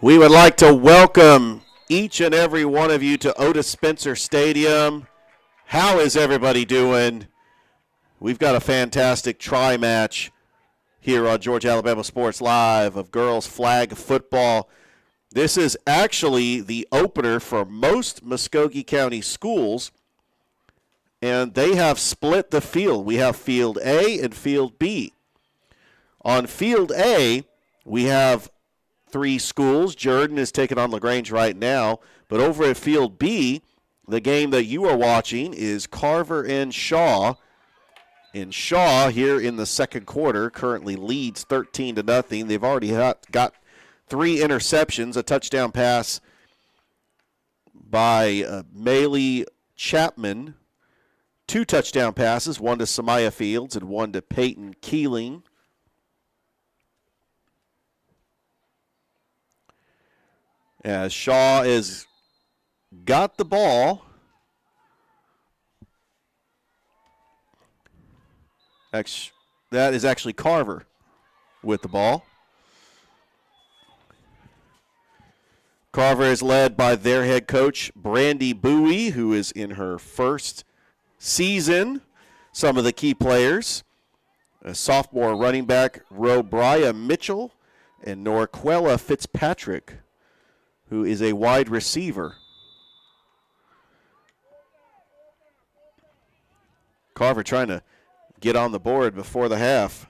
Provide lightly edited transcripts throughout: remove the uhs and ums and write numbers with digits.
We would like to welcome each and every one of you to Otis Spencer Stadium. How is everybody doing? We've got a fantastic tri-match here on Georgia Alabama Sports Live of girls flag football. This is actually the opener for most Muskogee County schools, and they have split the field. We have Field A and Field B. On Field A, we have 3 schools. Jordan is taking on LaGrange right now. But over at Field B, the game that you are watching is Carver and Shaw. And Shaw here in the second quarter currently leads 13-0. They've already got 3 interceptions, a touchdown pass by Maylee Chapman, 2 touchdown passes, one to Samaya Fields and one to Peyton Keeling. As Shaw has got the ball. That is actually Carver with the ball. Carver is led by their head coach, Brandy Bowie, who is in her first season. Some of the key players, a sophomore running back, Robriah Mitchell, and Norquella Fitzpatrick, who is a wide receiver. Carver trying to get on the board before the half.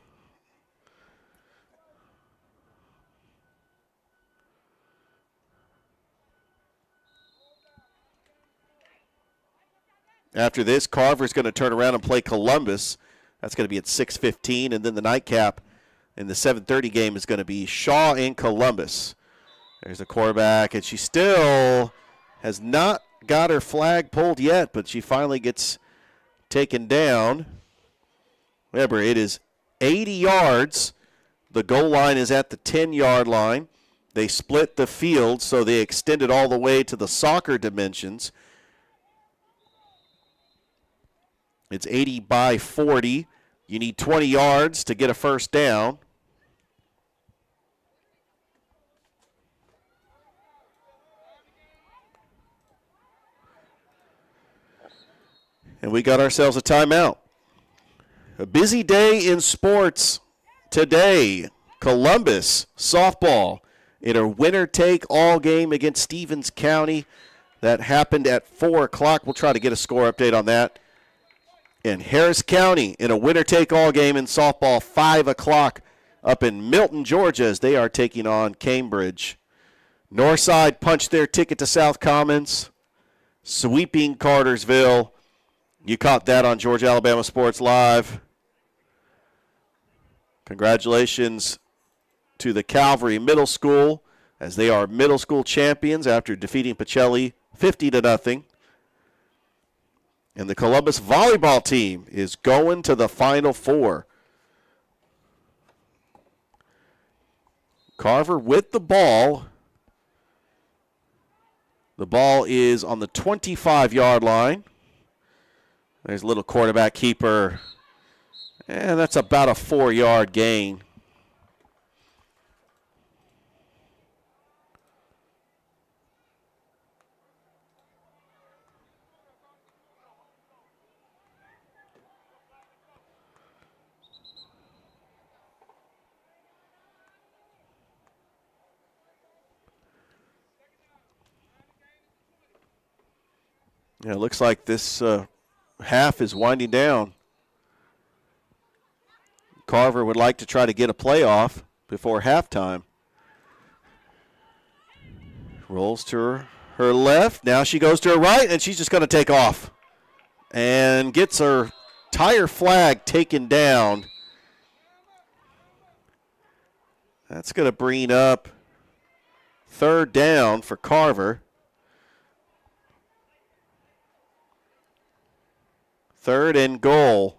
After this, Carver's going to turn around and play Columbus. That's going to be at 6:15, and then the nightcap in the 7:30 game is going to be Shaw and Columbus. There's the quarterback, and she still has not got her flag pulled yet, but she finally gets taken down. Remember, it is 80 yards. The goal line is at the 10-yard line. They split the field, so they extended all the way to the soccer dimensions. It's 80 by 40. You need 20 yards to get a first down. And we got ourselves a timeout. A busy day in sports today. Columbus softball in a winner-take-all game against Stevens County. That happened at 4 o'clock. We'll try to get a score update on that. And Harris County in a winner-take-all game in softball, 5 o'clock up in Milton, Georgia, as they are taking on Cambridge. Northside punched their ticket to South Commons, sweeping Cartersville. You caught that on Georgia Alabama Sports Live. Congratulations to the Calvary Middle School, as they are middle school champions after defeating Pacelli 50-0. And the Columbus volleyball team is going to the Final Four. Carver with the ball. The ball is on the 25-yard line. There's a little quarterback keeper. And that's about a 4-yard gain. Yeah, it looks like this half is winding down. Carver would like to try to get a playoff before halftime. Rolls to her left. Now she goes to her right, and she's just going to take off. And gets her tire flag taken down. That's going to bring up 3rd down for Carver. 3rd and goal.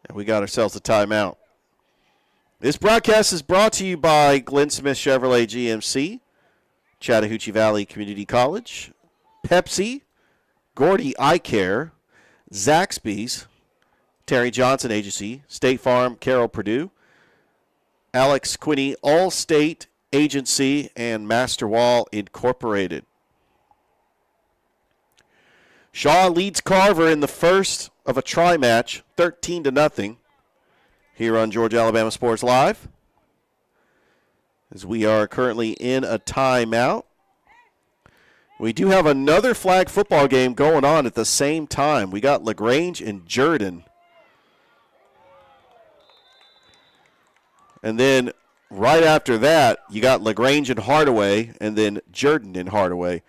And we got ourselves a timeout. This broadcast is brought to you by Glenn Smith Chevrolet GMC, Chattahoochee Valley Community College, Pepsi, Gordy Eye Care, Zaxby's, Terry Johnson Agency, State Farm, Carroll Purdue, Alex Quinney All-State Agency, and Master Wall Incorporated. Shaw leads Carver in the first of a tri-match, 13-0, here on Georgia Alabama Sports Live, as we are currently in a timeout. We do have another flag football game going on at the same time. We got LaGrange and Jordan. And then right after that, you got LaGrange and Hardaway, and then Jordan and Hardaway.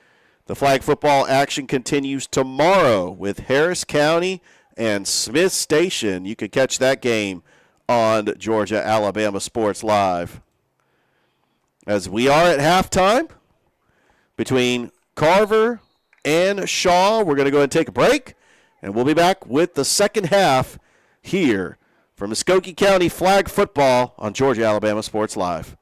The flag football action continues tomorrow with Harris County and Smith Station. You can catch that game on Georgia Alabama Sports Live. As we are at halftime between Carver and Shaw, we're going to go ahead and take a break, and we'll be back with the second half here from Muskogee County Flag Football on Georgia Alabama Sports Live.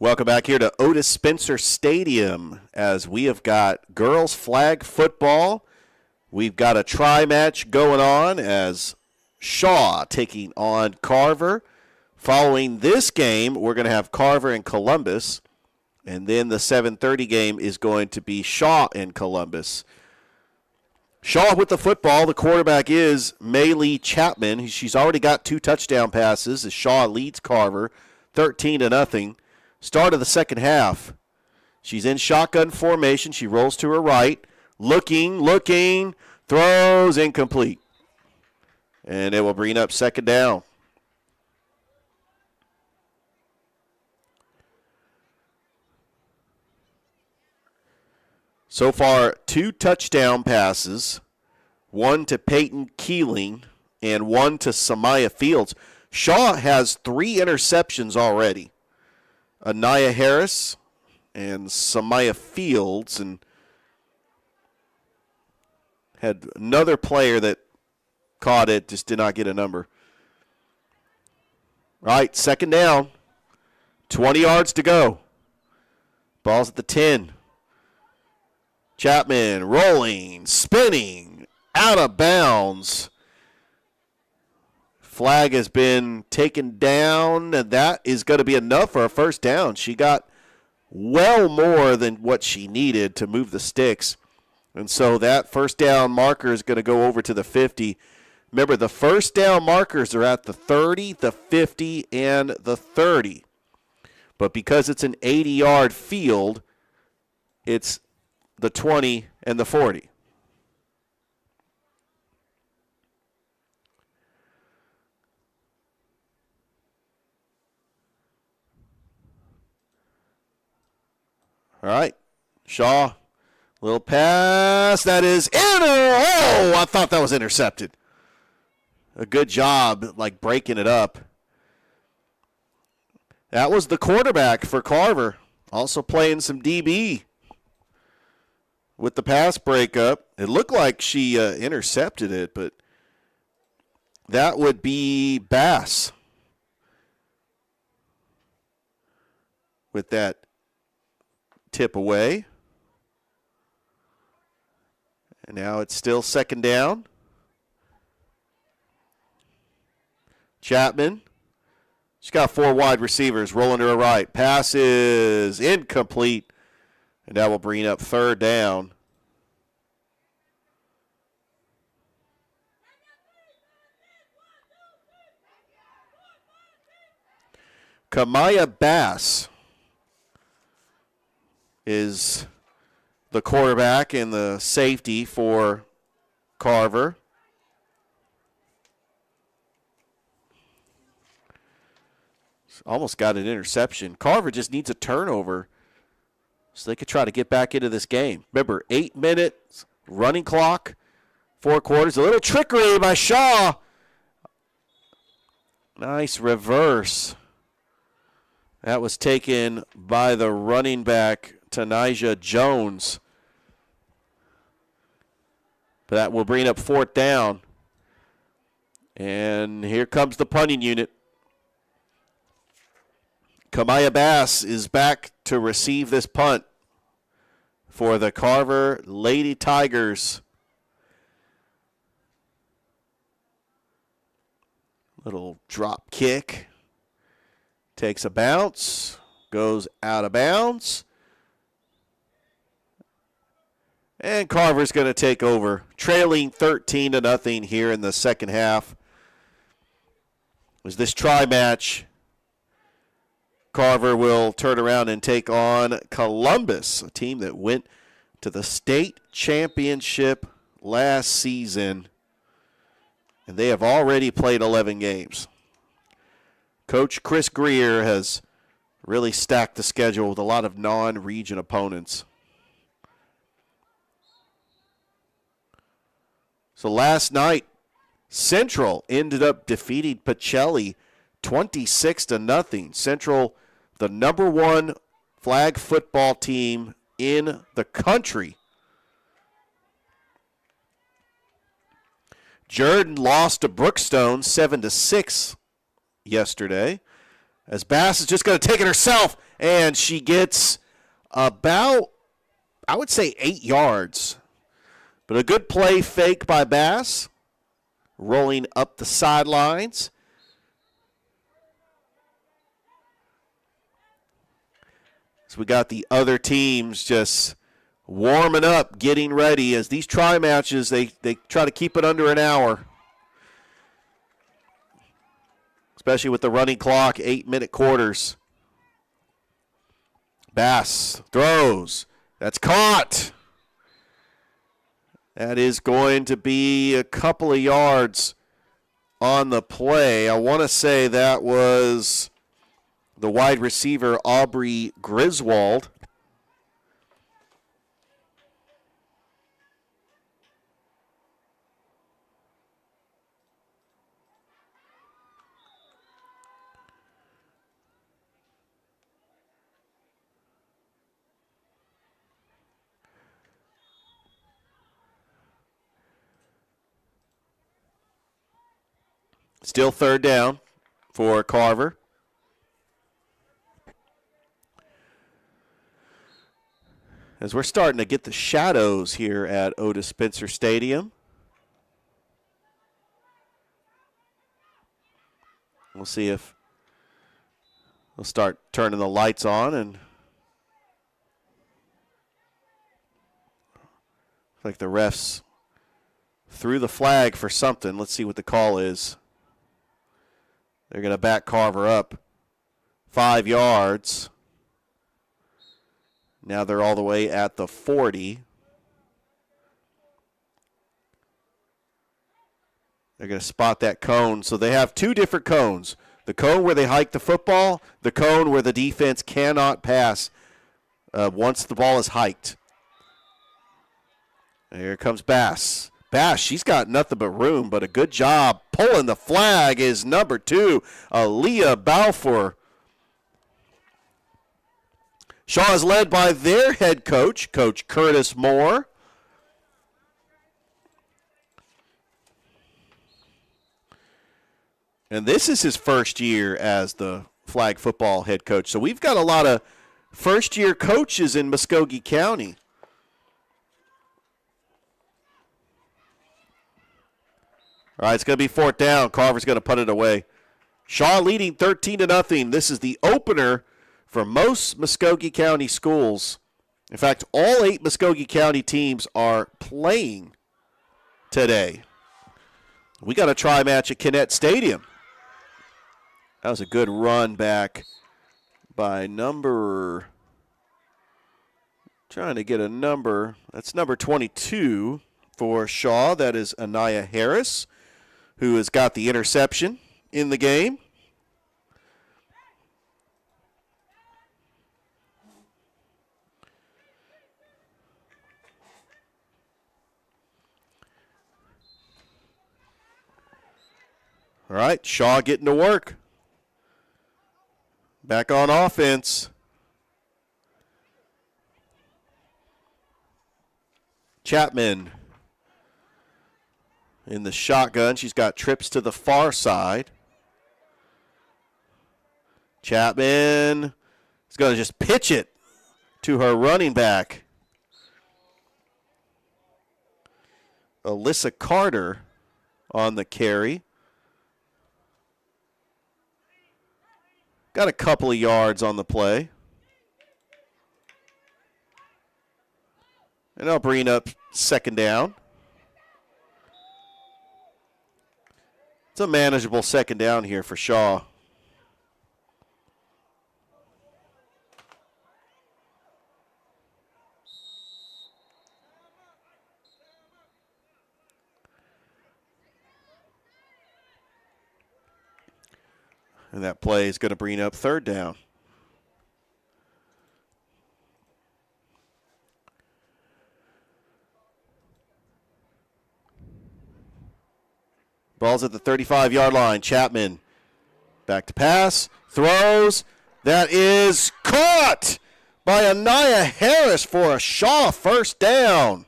Welcome back here to Otis Spencer Stadium as we have got girls flag football. We've got a tri-match going on as Shaw taking on Carver Following this game, we're going to have Carver and Columbus. And then the 7:30 game is going to be Shaw and Columbus. Shaw with the football. The quarterback is Maylee Chapman. She's already got 2 touchdown passes as Shaw leads Carver 13-0. Start of the second half. She's in shotgun formation. She rolls to her right. Looking, throws incomplete. And it will bring up second down. So far, 2 touchdown passes, 1 to Peyton Keeling and 1 to Samaya Fields. Shaw has 3 interceptions already. Anaya Harris and Samaya Fields, and had another player that caught it, just did not get a number. Right, second down, 20 yards to go. Ball's at the 10. Chapman rolling, spinning, out of bounds. Flag has been taken down, and that is going to be enough for a first down. She got well more than what she needed to move the sticks. And so that first down marker is going to go over to the 50. Remember, the first down markers are at the 30, the 50, and the 30. But because it's an 80-yard field, it's the 20 and the 40. All right, Shaw, little pass, that is I thought that was intercepted. A good job, like breaking it up. That was the quarterback for Carver, also playing some DB. With the pass breakup, it looked like she intercepted it, but that would be Bass with that tip away. And now it's still second down. Chapman. She's got 4 wide receivers rolling to her right. Pass is incomplete. And that will bring up third down. Kamaya Bass is the quarterback and the safety for Carver. Almost got an interception. Carver just needs a turnover so they could try to get back into this game. Remember, 8 minutes, running clock, 4 quarters. A little trickery by Shaw. Nice reverse. That was taken by the running back, Tanijah Jones. But that will bring up fourth down. And here comes the punting unit. Kamaya Bass is back to receive this punt for the Carver Lady Tigers. Little drop kick. Takes a bounce. Goes out of bounds. And Carver's going to take over. Trailing 13-0 here in the second half. As this try match, Carver will turn around and take on Columbus, a team that went to the state championship last season, and they have already played 11 games. Coach Chris Greer has really stacked the schedule with a lot of non-region opponents. So last night, Central ended up defeating Pacelli 26-0. Central, the number 1 flag football team in the country. Jordan lost to Brookstone 7-6 yesterday. As Bass is just going to take it herself, and she gets about, I would say, 8 yards. But a good play fake by Bass, rolling up the sidelines. So we got the other teams just warming up, getting ready. As these tri matches, they try to keep it under an hour. Especially with the running clock, 8-minute quarters. Bass throws. That's caught. That is going to be a couple of yards on the play. I want to say that was the wide receiver, Aubrey Griswold. Still third down for Carver. As we're starting to get the shadows here at Otis Spencer Stadium. We'll see if we'll start turning the lights on, and like the refs threw the flag for something. Let's see what the call is. They're going to back Carver up 5 yards. Now they're all the way at the 40. They're going to spot that cone. So they have two different cones. The cone where they hike the football, the cone where the defense cannot pass once the ball is hiked. Here comes Bass. Bass, she's got nothing but room, but a good job pulling the flag is number 2, Aaliyah Balfour. Shaw is led by their head coach, Coach Curtis Moore. And this is his first year as the flag football head coach. So we've got a lot of first-year coaches in Muskogee County. All right, it's going to be 4th down. Carver's going to put it away. Shaw leading 13-0. This is the opener for most Muskogee County schools. In fact, all 8 Muskogee County teams are playing today. We got a tri-match at Kinnett Stadium. That was a good run back by number, trying to get a number. That's number 22 for Shaw. That is Anaya Harris, who has got the interception in the game. All right, Shaw getting to work. Back on offense. Chapman in the shotgun. She's got trips to the far side. Chapman is going to just pitch it to her running back, Alyssa Carter, on the carry. Got a couple of yards on the play. And I'll bring up 2nd down. It's a manageable 2nd down here for Shaw. And that play is going to bring up 3rd down. Ball's at the 35-yard line. Chapman back to pass, throws. That is caught by Anaya Harris for a Shaw 1st down.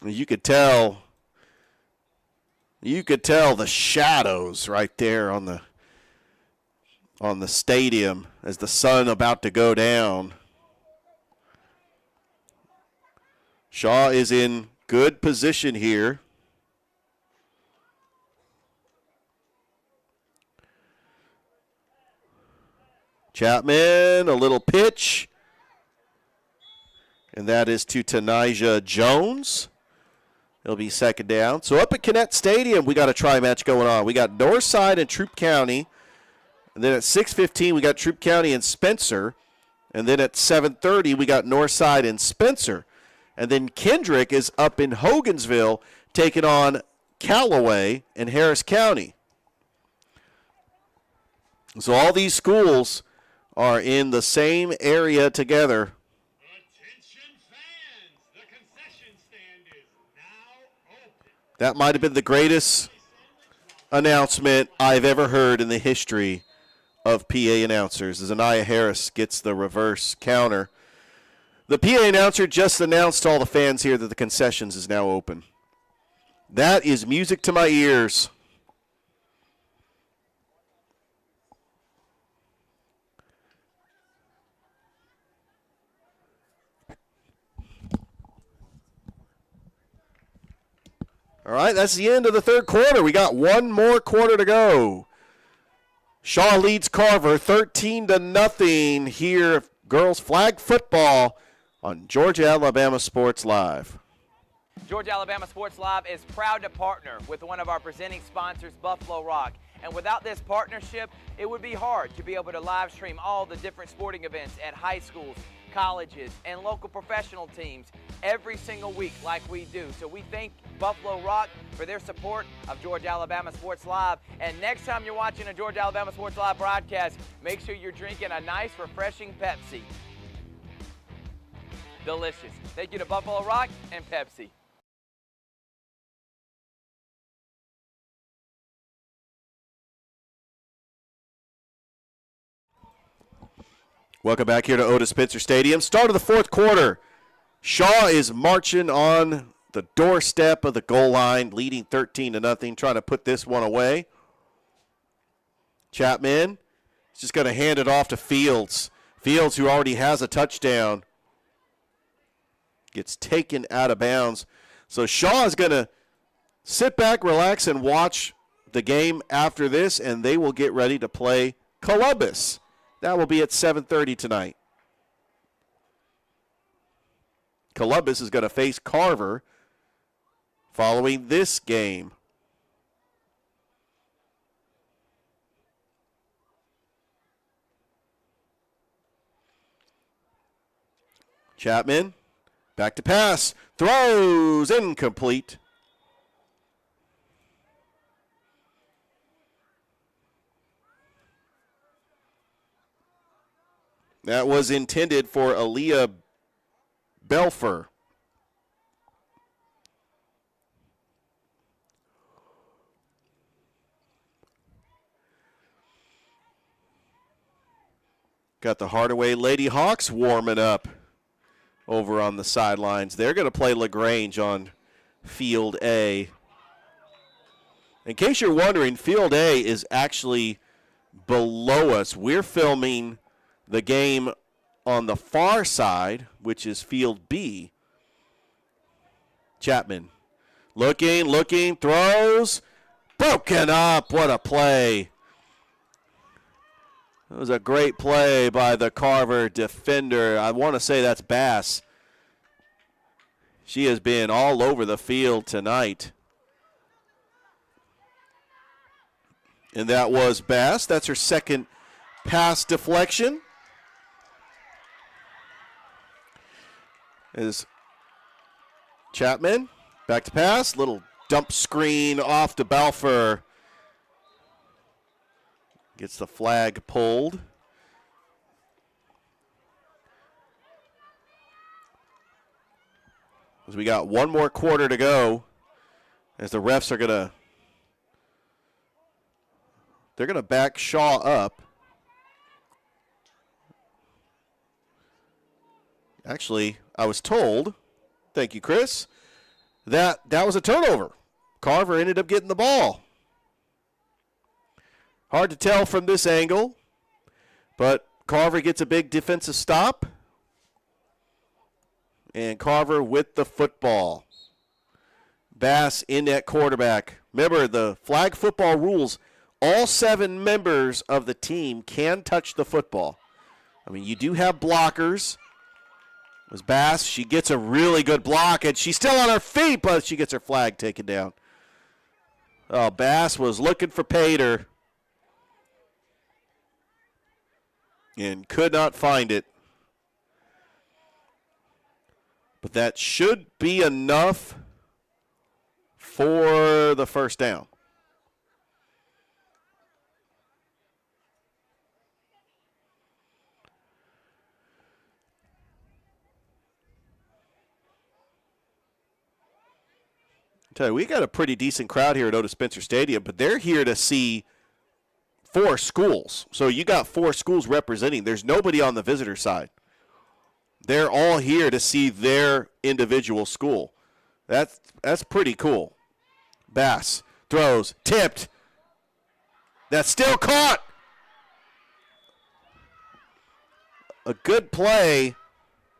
You could tell the shadows right there on the stadium as the sun about to go down. Shaw is in good position here. Chapman, a little pitch. And that is to Tanijah Jones. It'll be second down. So up at Connect Stadium, we got a tri-match going on. We got Northside and Troup County. And then at 6:15, we got Troup County and Spencer. And then at 7:30, we got Northside and Spencer. And then Kendrick is up in Hogansville taking on Callaway and Harris County. So all these schools are in the same area together. Attention fans, the concession stand is now open. That might have been the greatest announcement I've ever heard in the history of PA announcers, as Anaya Harris gets the reverse counter. The PA announcer just announced to all the fans here that the concessions is now open. That is music to my ears. All right, that's the end of the third quarter. We got one more quarter to go. Shaw leads Carver 13-0 here. Girls flag football on Georgia-Alabama Sports Live. Georgia-Alabama Sports Live is proud to partner with one of our presenting sponsors, Buffalo Rock. And without this partnership, it would be hard to be able to live stream all the different sporting events at high schools, colleges, and local professional teams every single week like we do. So we thank Buffalo Rock for their support of Georgia-Alabama Sports Live. And next time you're watching a Georgia-Alabama Sports Live broadcast, make sure you're drinking a nice, refreshing Pepsi. Delicious. Thank you to Buffalo Rock and Pepsi. Welcome back here to Otis Spencer Stadium. Start of the fourth quarter. Shaw is marching on the doorstep of the goal line, leading 13-0, trying to put this one away. Chapman is just going to hand it off to Fields. Fields, who already has a touchdown, gets taken out of bounds. So Shaw is going to sit back, relax, and watch the game after this, and they will get ready to play Columbus. That will be at 7:30 tonight. Columbus is going to face Carver following this game. Chapman, back to pass, throws, incomplete. That was intended for Aaliyah Belfer. Got the Hardaway Lady Hawks warming up over on the sidelines. They're going to play LaGrange on Field A. In case you're wondering, Field A is actually below us. We're filming the game on the far side, which is Field B. Chapman looking, throws, broken up. What a play. It was a great play by the Carver defender. I want to say that's Bass. She has been all over the field tonight. And that was Bass. That's her second pass deflection. Is Chapman back to pass, little dump screen off to Balfour. Gets the flag pulled. As we got one more quarter to go, as the refs are they're gonna back Shaw up. Actually, I was told, thank you, Chris, that was a turnover. Carver ended up getting the ball. Hard to tell from this angle, but Carver gets a big defensive stop. And Carver with the football. Bass in at quarterback. Remember, the flag football rules, all 7 members of the team can touch the football. I mean, you do have blockers. It was Bass. She gets a really good block, and she's still on her feet, but she gets her flag taken down. Oh, Bass was looking for Pater and could not find it. But that should be enough for the first down. Tell you, we got a pretty decent crowd here at Otis Spencer Stadium, but they're here to see 4 schools. So you got 4 schools representing. There's nobody on the visitor side. They're all here to see their individual school. That's pretty cool. Bass throws, tipped. That's still caught. A good play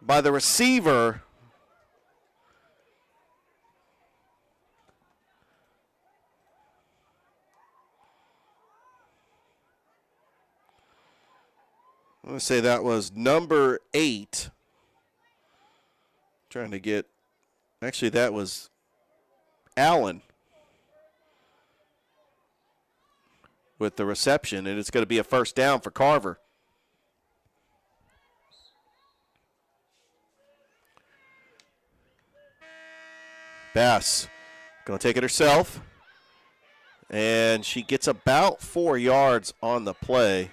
by the receiver. I'm going to say that was number 8. Trying to get, actually that was Allen with the reception, and it's going to be a first down for Carver. Bass going to take it herself, and she gets about 4 yards on the play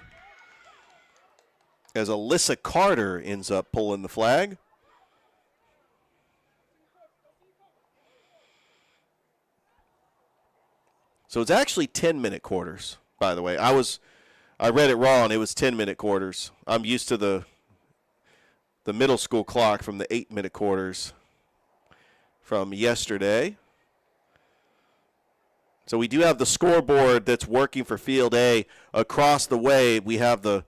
as Alyssa Carter ends up pulling the flag. So it's actually 10-minute quarters, by the way. I read it wrong. It was 10-minute quarters. I'm used to the middle school clock from the 8-minute quarters from yesterday. So we do have the scoreboard that's working for Field A. Across the way, we have the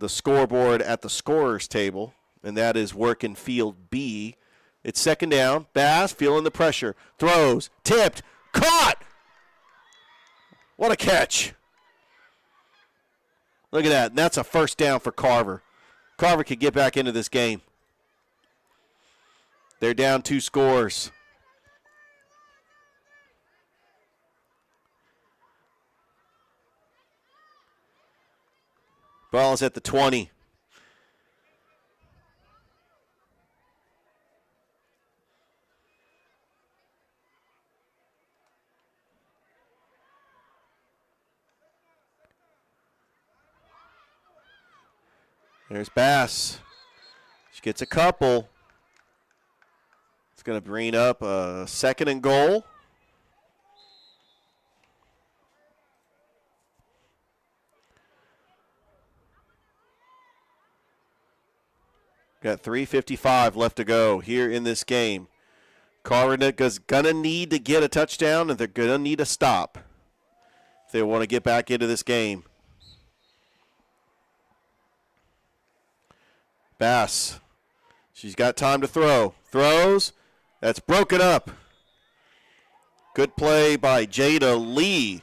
scoreboard at the scorer's table, and that is working Field B. It's second down. Bass feeling the pressure. Throws. Tipped. Caught! What a catch. Look at that. And that's a first down for Carver. Carver could get back into this game. They're down 2 scores. Ball is at the 20. There's Bass. She gets a couple. It's going to bring up a 2nd and goal. Got 3:55 left to go here in this game. Carver is going to need to get a touchdown, and they're going to need a stop if they want to get back into this game. Bass. She's got time to throw. Throws. That's broken up. Good play by Jada Lee.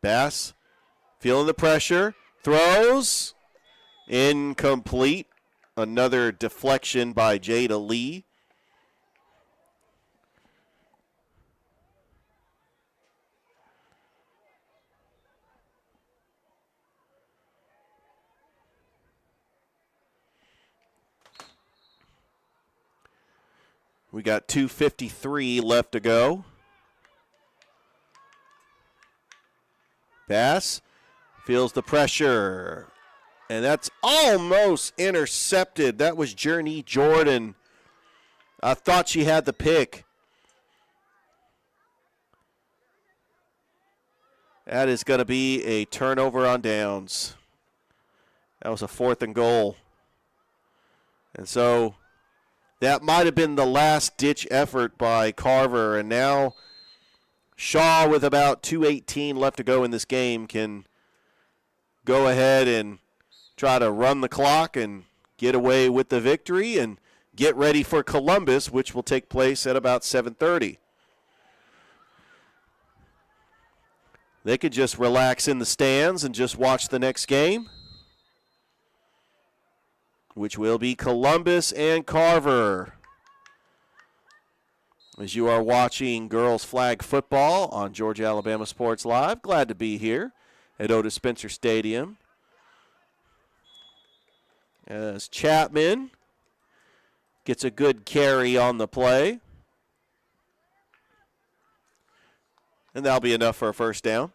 Bass feeling the pressure. Throws. Incomplete. Another deflection by Jada Lee. We got 2:53 left to go. Bass feels the pressure. And that's almost intercepted. That was Journey Jordan. I thought she had the pick. That is going to be a turnover on downs. That was a 4th and goal. And so that might have been the last-ditch effort by Carver. And now Shaw, with about 2:18 left to go in this game, can go ahead and try to run the clock and get away with the victory and get ready for Columbus, which will take place at about 7:30. They could just relax in the stands and just watch the next game, which will be Columbus and Carver. As you are watching girls flag football on Georgia Alabama Sports Live, glad to be here at Otis Spencer Stadium. As Chapman gets a good carry on the play. And that'll be enough for a first down.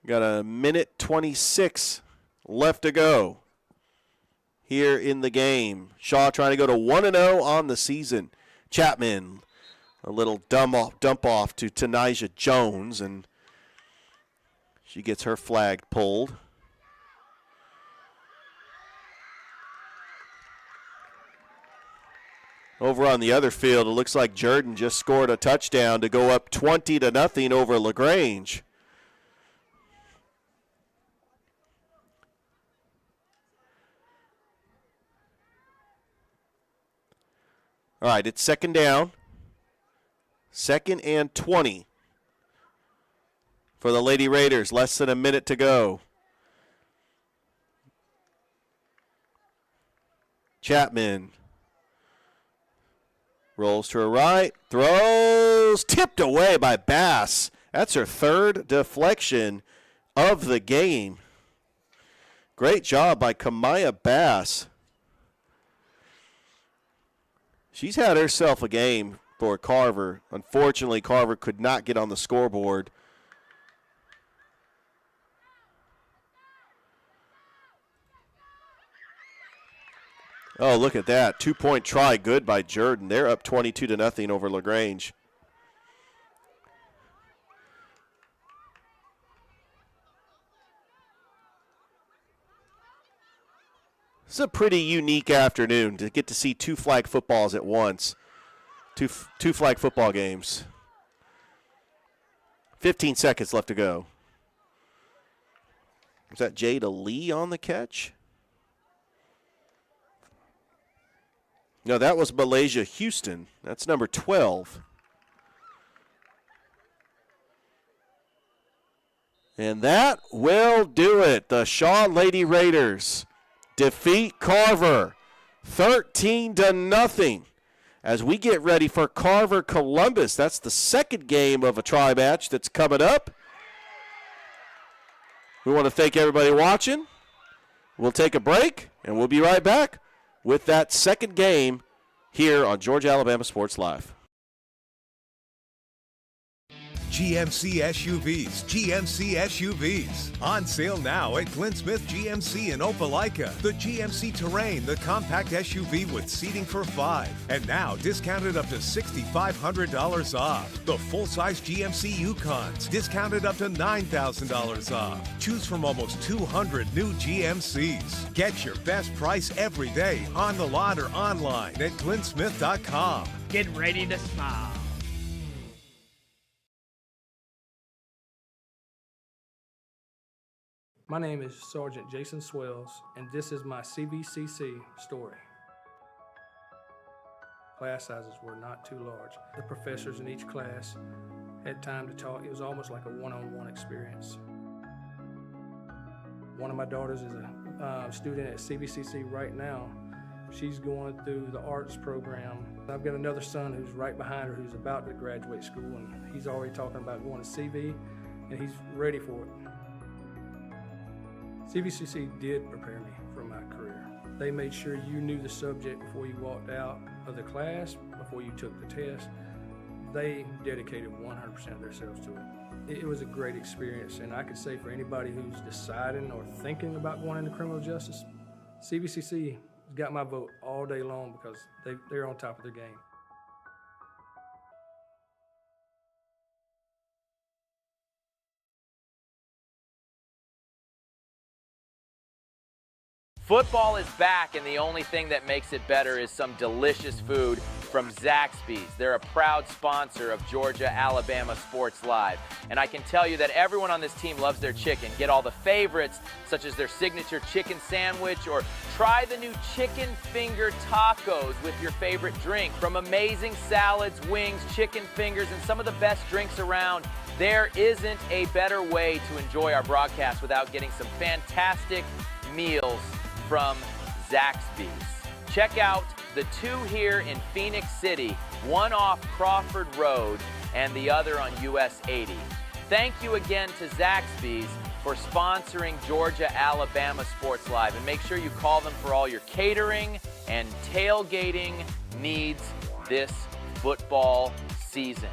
Got a minute 26 left to go here in the game. Shaw trying to go to 1-0 on the season. Chapman, a little dump off to Tanijah Jones, and she gets her flag pulled. Over on the other field, it looks like Jordan just scored a touchdown to go up 20-0 over LaGrange. All right, it's second down. 2nd and 20 for the Lady Raiders. Less than a minute to go. Chapman rolls to her right, throws, tipped away by Bass. That's her third deflection of the game. Great job by Kamaya Bass. She's had herself a game for Carver. Unfortunately, Carver could not get on the scoreboard. Oh, look at that. 2-point try, good by Jordan. They're up 22-0 over LaGrange. It's a pretty unique afternoon to get to see two flag footballs at once. Two flag football games. 15 seconds left to go. Is that Jada Lee on the catch? No, that was Malaysia Houston. That's number 12. And that will do it. The Shaw Lady Raiders defeat Carver 13-0 as we get ready for Carver Columbus. That's the second game of a tri match that's coming up. We want to thank everybody watching. We'll take a break and we'll be right back with that second game here on Georgia Alabama Sports Live. GMC SUVs, GMC SUVs. On sale now at Glenn Smith GMC in Opelika. The GMC Terrain, the compact SUV with seating for 5. And now discounted up to $6,500 off. The full-size GMC Yukons, discounted up to $9,000 off. Choose from almost 200 new GMCs. Get your best price every day on the lot or online at glennsmith.com. Get ready to smile. My name is Sergeant Jason Swells, and this is my CVCC story. Class sizes were not too large. The professors in each class had time to talk. It was almost like a one-on-one experience. One of my daughters is a student at CVCC right now. She's going through the arts program. I've got another son who's right behind her who's about to graduate school, and he's already talking about going to CV, and he's ready for it. CVCC did prepare me for my career. They made sure you knew the subject before you walked out of the class, before you took the test. They dedicated 100% of themselves to it. It was a great experience, and I could say for anybody who's deciding or thinking about going into criminal justice, CVCC has got my vote all day long because they're on top of their game. Football is back, and the only thing that makes it better is some delicious food from Zaxby's. They're a proud sponsor of Georgia-Alabama Sports Live. And I can tell you that everyone on this team loves their chicken. Get all the favorites, such as their signature chicken sandwich, or try the new chicken finger tacos with your favorite drink. From amazing salads, wings, chicken fingers, and some of the best drinks around, there isn't a better way to enjoy our broadcast without getting some fantastic meals from Zaxby's. Check out the two here in Phoenix City, one off Crawford Road and the other on US 80. Thank you again to Zaxby's for sponsoring Georgia-Alabama Sports Live, and make sure you call them for all your catering and tailgating needs this football season.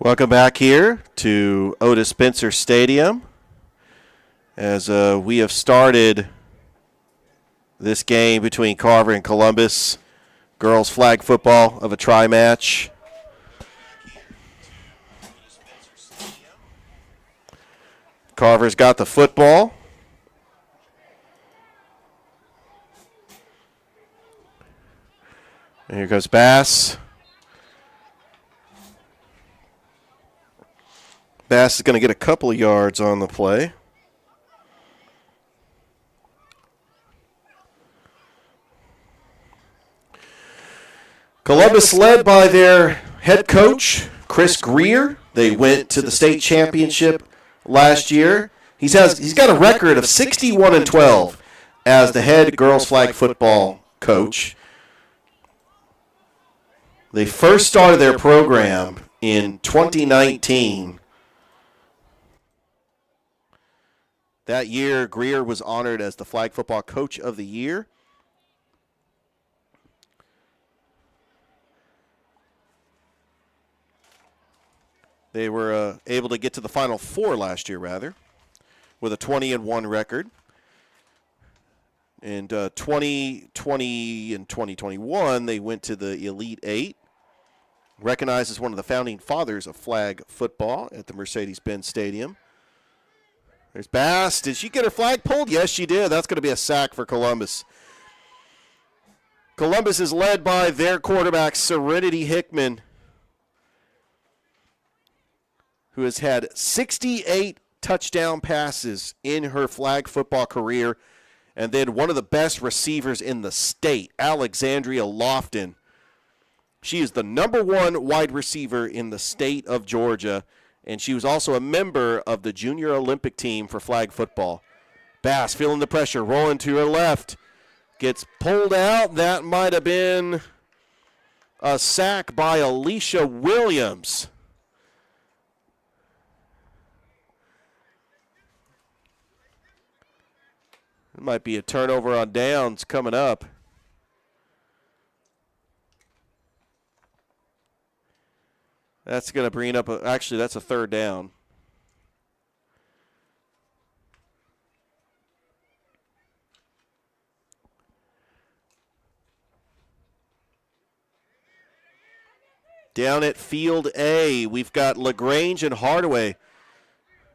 Welcome back here to Otis Spencer Stadium as we have started this game between Carver and Columbus, girls flag football of a tri-match. Carver's got the football. And here goes Bass. Bass is going to get a couple of yards on the play. Columbus led by their head coach, Chris Greer. They went to the state championship last year. He's got a record of 61-12 as the head girls flag football coach. They first started their program in 2019. That year, Greer was honored as the Flag Football Coach of the Year. They were able to get to the Final Four last year, rather, with a 20-1 record. In 2020 and 2021, they went to the Elite Eight, recognized as one of the founding fathers of flag football at the Mercedes-Benz Stadium. There's Bass. Did she get her flag pulled? Yes, she did. That's going to be a sack for Columbus. Columbus is led by their quarterback, Serenity Hickman, who has had 68 touchdown passes in her flag football career, and then one of the best receivers in the state, Alexandria Lofton. She is the #1 wide receiver in the state of Georgia, and she was also a member of the junior Olympic team for flag football. Bass feeling the pressure, rolling to her left. Gets pulled out. That might have been a sack by Alicia Williams. It might be a turnover on downs coming up. That's going to bring up, actually, that's a third down. Down at Field A, we've got LaGrange and Hardaway.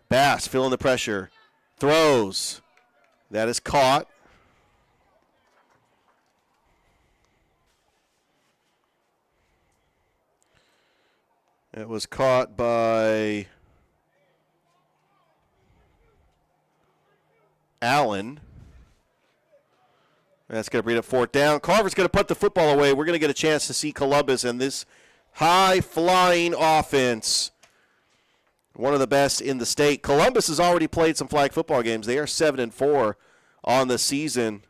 Bass feeling the pressure. Throws. That is caught. It was caught by Allen. That's going to bring up fourth down. Carver's going to put the football away. We're going to get a chance to see Columbus and this high-flying offense, one of the best in the state. Columbus has already played some flag football games. They are 7-4 on the season,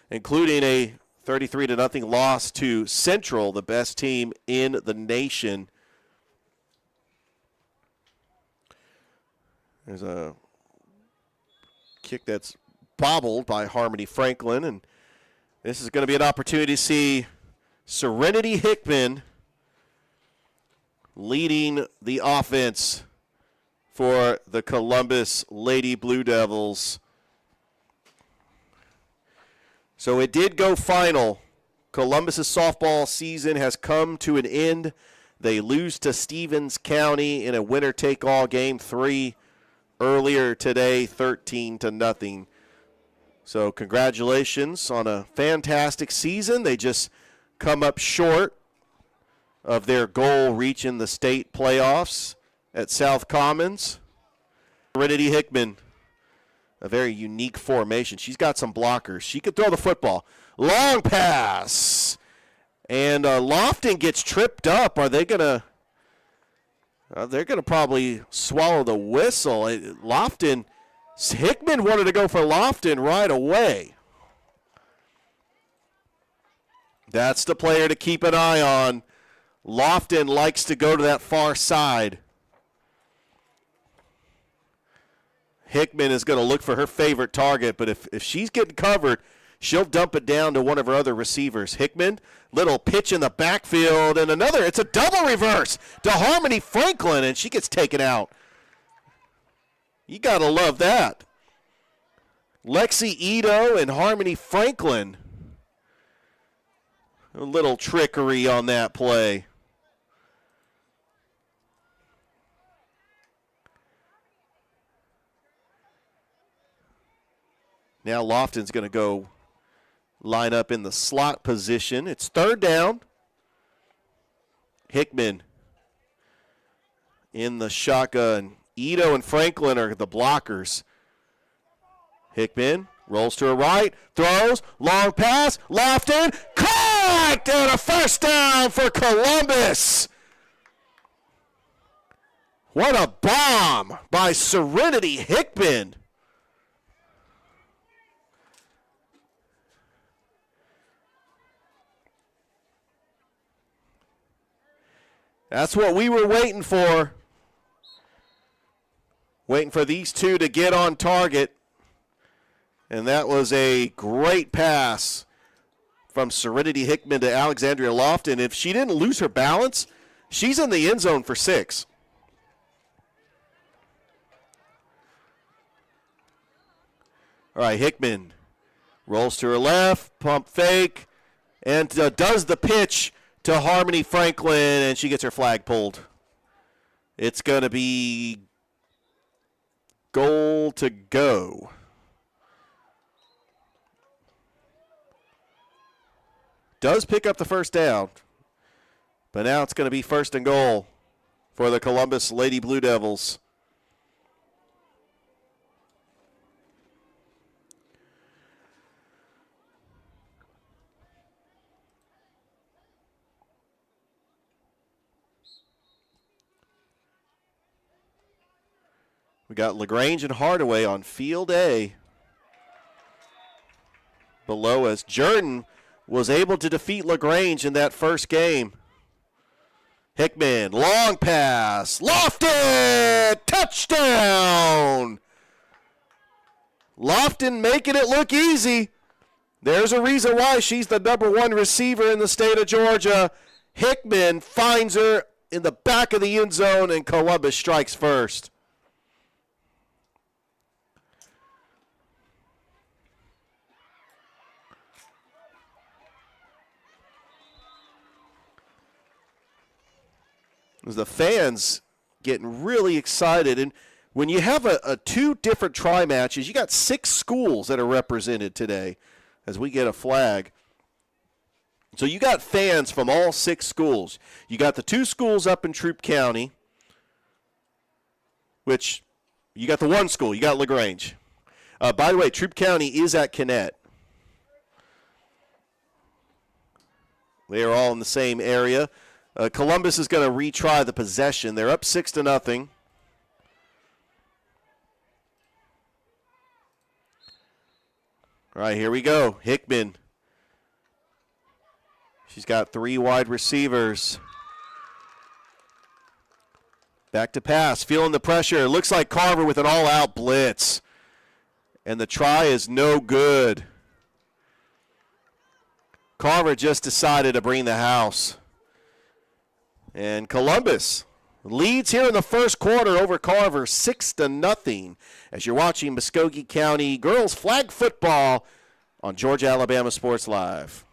including a 33-0 loss to Central, the best team in the nation. There's a kick that's bobbled by Harmony Franklin, and this is going to be an opportunity to see Serenity Hickman leading the offense for the Columbus Lady Blue Devils. So it did go final. Columbus's softball season has come to an end. They lose to Stevens County in a winner-take-all game 3 earlier today, 13-0. So congratulations on a fantastic season. They just come up short of their goal, reaching the state playoffs at South Commons. Serenity Hickman, a very unique formation. She's got some blockers. She could throw the football. Long pass. And Lofton gets tripped up. Are they going to... they're going to probably swallow the whistle. Hickman wanted to go for Lofton right away. That's the player to keep an eye on. Lofton likes to go to that far side. Hickman is going to look for her favorite target, but if she's getting covered, she'll dump it down to one of her other receivers. Hickman, little pitch in the backfield, and another. It's a double reverse to Harmony Franklin, and she gets taken out. You got to love that. Lexi Ito and Harmony Franklin. A little trickery on that play. Now Lofton's going to go line up in the slot position. It's third down. Hickman in the shotgun. Ito and Franklin are the blockers. Hickman rolls to her right, throws, long pass, Lofton, caught, and a first down for Columbus. What a bomb by Serenity Hickman. That's what we were waiting for. Waiting for these two to get on target. And that was a great pass from Serenity Hickman to Alexandria Lofton. If she didn't lose her balance, she's in the end zone for 6. All right, Hickman rolls to her left, pump fake, and does the pitch to Harmony Franklin, and she gets her flag pulled. It's going to be goal to go. Does pick up the first down, but now it's going to be first and goal for the Columbus Lady Blue Devils. We got LaGrange and Hardaway on field A. Below us, Jordan was able to defeat LaGrange in that first game. Hickman, long pass, Lofton, touchdown! Lofton making it look easy. There's a reason why she's the #1 receiver in the state of Georgia. Hickman finds her in the back of the end zone, and Columbus strikes first. The fans getting really excited. And when you have a 2 different tri matches, you got 6 schools that are represented today as we get a flag. So you got fans from all 6 schools. You got the 2 schools up in Troup County, which you got the 1 school. You got LaGrange. By the way, Troup County is at Kinnett. They are all in the same area. Columbus is going to retry the possession. They're up 6-0. All right, here we go. Hickman. She's got 3 wide receivers. Back to pass, feeling the pressure. It looks like Carver with an all-out blitz. And the try is no good. Carver just decided to bring the house. And Columbus leads here in the first quarter over Carver 6-0 as you're watching Muskogee County girls flag football on Georgia Alabama Sports Live.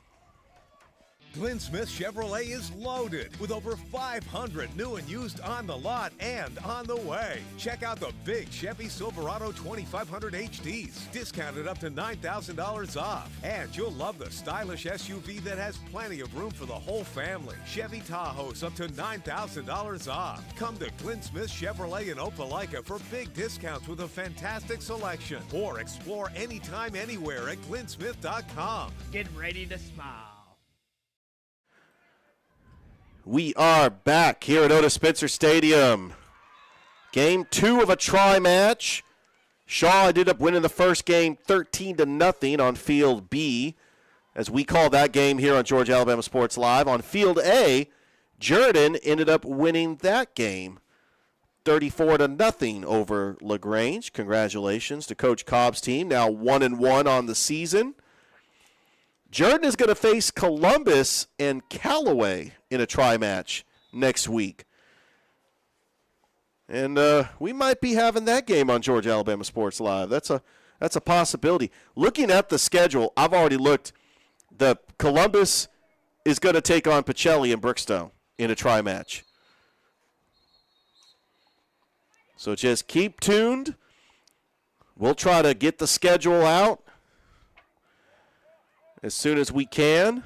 Glenn Smith Chevrolet is loaded with over 500 new and used on the lot and on the way. Check out the big Chevy Silverado 2500 HDs, discounted up to $9,000 off. And you'll love the stylish SUV that has plenty of room for the whole family. Chevy Tahoe's up to $9,000 off. Come to Glenn Smith Chevrolet in Opelika for big discounts with a fantastic selection. Or explore anytime, anywhere at glennsmith.com. Get ready to smile. We are back here at Otis Spencer Stadium. Game 2 of a tri match. Shaw ended up winning the first game 13-0 on Field B, as we call that game here on Georgia Alabama Sports Live. On Field A, Jordan ended up winning that game 34-0 over LaGrange. Congratulations to Coach Cobb's team, now 1-1 on the season. Jordan is going to face Columbus and Callaway in a tri-match next week. And we might be having that game on Georgia Alabama Sports Live. That's a possibility. Looking at the schedule, I've already looked. The Columbus is going to take on Pacelli and Brookstone in a tri-match. So just keep tuned. We'll try to get the schedule out as soon as we can.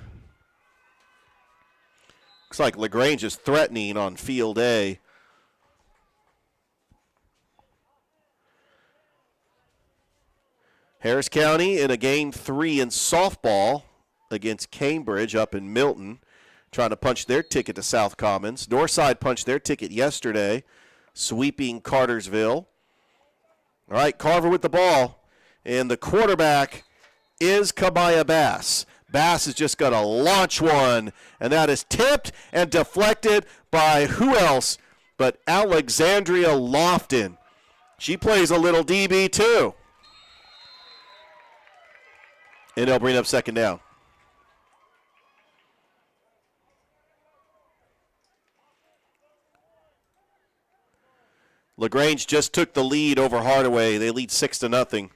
Looks like LaGrange is threatening on field A. Harris County in a game 3 in softball against Cambridge up in Milton, trying to punch their ticket to South Commons. Northside punched their ticket yesterday, sweeping Cartersville. All right, Carver with the ball, and the quarterback is Kamaya Bass. Bass is just going to launch one, and that is tipped and deflected by who else but Alexandria Lofton. She plays a little DB too. And they'll bring up second down. LaGrange just took the lead over Hardaway. They lead 6-0.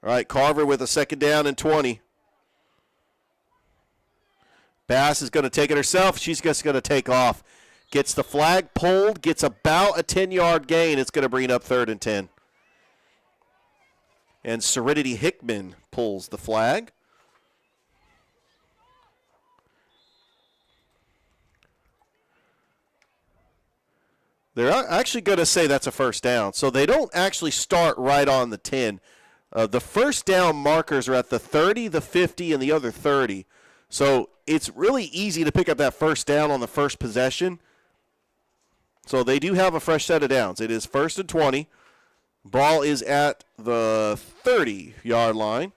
All right, Carver with a second down and 20. Bass is going to take it herself. She's just going to take off. Gets the flag pulled, gets about a 10-yard gain. It's going to bring up 3rd and 10. And Serenity Hickman pulls the flag. They're actually going to say that's a first down. So they don't actually start right on the 10. The first down markers are at the 30, the 50, and the other 30. So it's really easy to pick up that first down on the first possession. So they do have a fresh set of downs. It is 1st and 20. Ball is at the 30-yard line.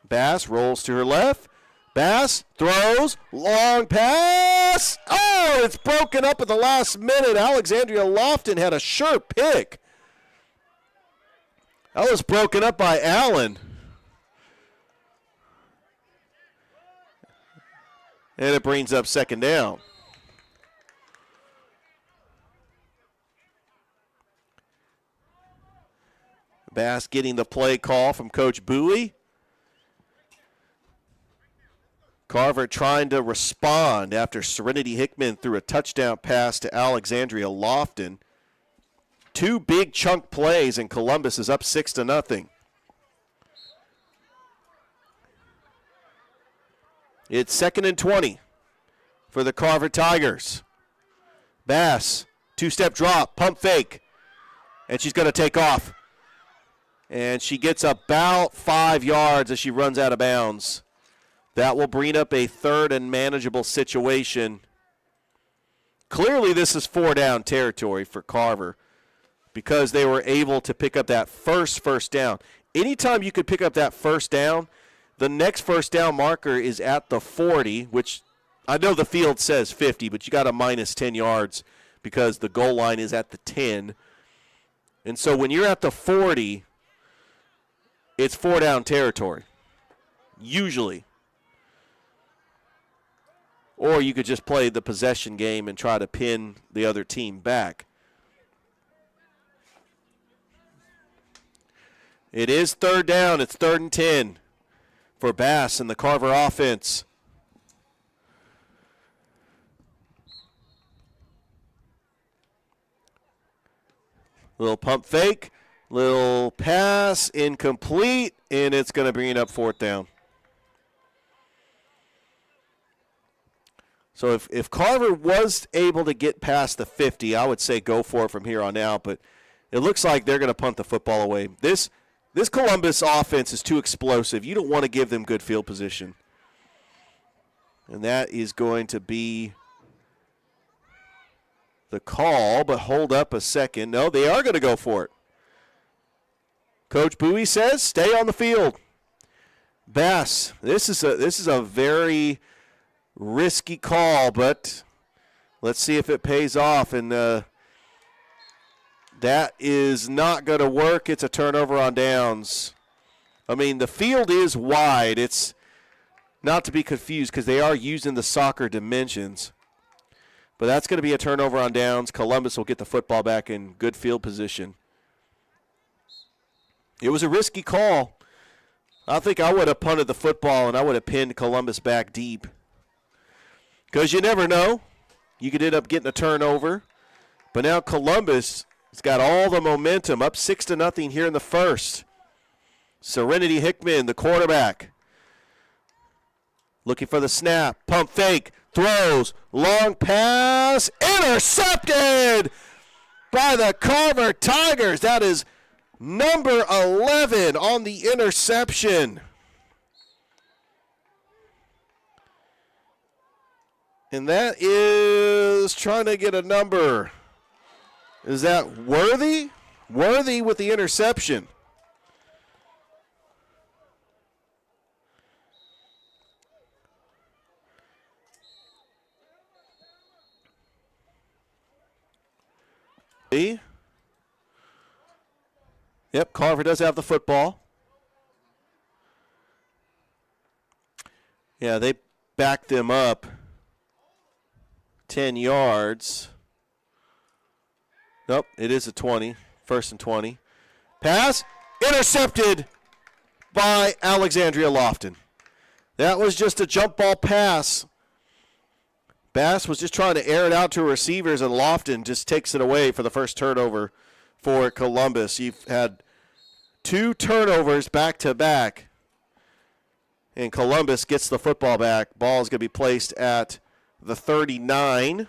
Bass rolls to her left. Bass throws. Long pass. Oh, it's broken up at the last minute. Alexandria Lofton had a sure pick. That was broken up by Allen. And it brings up second down. Bass getting the play call from Coach Bowie. Carver trying to respond after Serenity Hickman threw a touchdown pass to Alexandria Lofton. 2 big chunk plays, and Columbus is up 6-0. It's 2nd and 20 for the Carver Tigers. Bass, 2-step drop, pump fake, and she's going to take off. And she gets about 5 yards as she runs out of bounds. That will bring up a 3rd and manageable situation. Clearly this is 4-down territory for Carver because they were able to pick up that first down. Anytime you could pick up that first down, the next first down marker is at the 40, which I know the field says 50, but you got a minus 10 yards because the goal line is at the 10. And so when you're at the 40, it's 4-down territory, usually. Or you could just play the possession game and try to pin the other team back. It is 3rd down. It's 3rd and 10 for Bass and the Carver offense. Little pump fake, little pass, incomplete, and it's going to bring it up 4th down. So if Carver was able to get past the 50, I would say go for it from here on out, but it looks like they're going to punt the football away. This Columbus offense is too explosive. You don't want to give them good field position. And that is going to be the call, but hold up a second. No, they are going to go for it. Coach Bowie says stay on the field. Bass, this is a very risky call, but Let's see if it pays off. And that is not going to work. It's a turnover on downs. I mean, the field is wide. It's not to be confused because they are using the soccer dimensions. But that's going to be a turnover on downs. Columbus will get the football back in good field position. It was a risky call. I think I would have punted the football and I would have pinned Columbus back deep. Because you never know. You could end up getting a turnover. But now Columbus has got all the momentum, up 6-0 here in the first. Serenity Hickman, the quarterback. Looking for the snap. Pump fake. Throws. Long pass. Intercepted by the Carver Tigers. That is number 11 on the interception. And that is trying to get a number. Is that Worthy? Worthy with the interception. Yep, Carver does have the football. Yeah, they backed them up 10 yards. Nope, it is a 20. First and 20. Pass intercepted by Alexandria Lofton. That was just a jump ball pass. Bass was just trying to air it out to receivers, and Lofton just takes it away for the first turnover for Columbus. You've had 2 turnovers back-to-back, and Columbus gets the football back. Ball is going to be placed at the 39.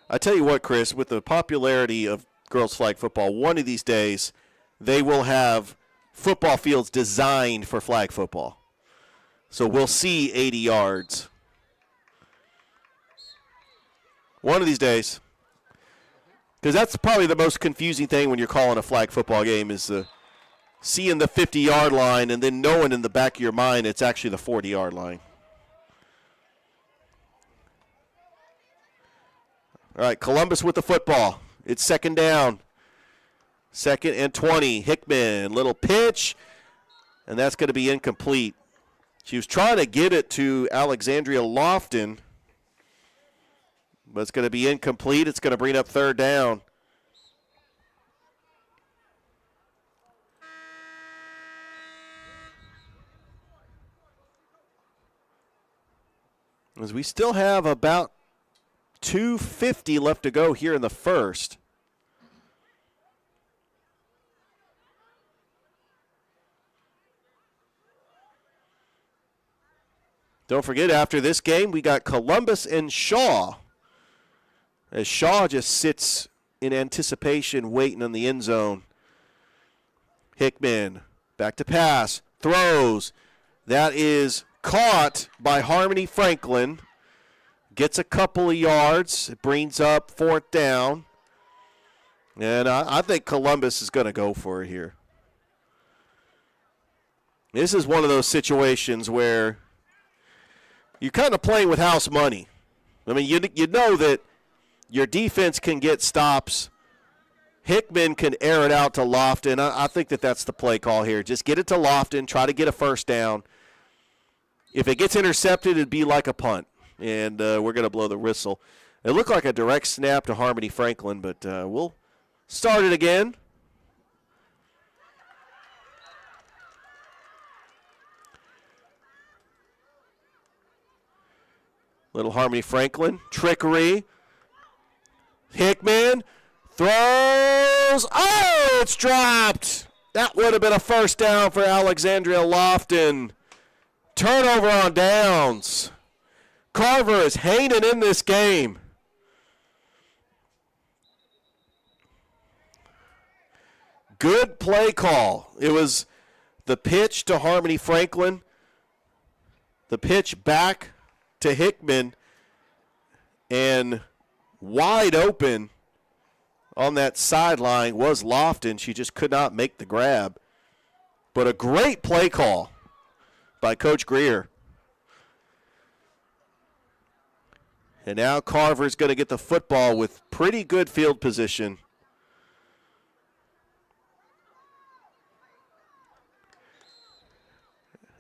I tell you what, Chris, with the popularity of girls flag football, one of these days they will have football fields designed for flag football. So we'll see 80 yards. One of these days. Because that's probably the most confusing thing when you're calling a flag football game is seeing the 50-yard line and then knowing in the back of your mind it's actually the 40-yard line. All right, Columbus with the football. It's second down. 2nd and 20. Hickman, little pitch, and that's going to be incomplete. She was trying to get it to Alexandria Lofton, but it's going to be incomplete. It's going to bring up 3rd down. As we still have about 2:50 left to go here in the first. Don't forget, after this game, we got Columbus and Shaw. As Shaw just sits in anticipation, waiting on the end zone. Hickman, back to pass, throws. That is caught by Harmony Franklin. Gets a couple of yards. It brings up 4th down. And I think Columbus is going to go for it here. This is one of those situations where you're kind of playing with house money. I mean, you know that your defense can get stops. Hickman can air it out to Lofton. I think that's the play call here. Just get it to Lofton, try to get a first down. If it gets intercepted, it'd be like a punt, and we're going to blow the whistle. It looked like a direct snap to Harmony Franklin, but we'll start it again. Little Harmony Franklin, trickery. Hickman throws. Oh, it's dropped. That would have been a first down for Alexandria Lofton. Turnover on downs. Carver is hanging in this game. Good play call. It was the pitch to Harmony Franklin, the pitch back to Hickman, and wide open on that sideline was Lofton. She just could not make the grab. But a great play call by Coach Greer. And now Carver's going to get the football with pretty good field position.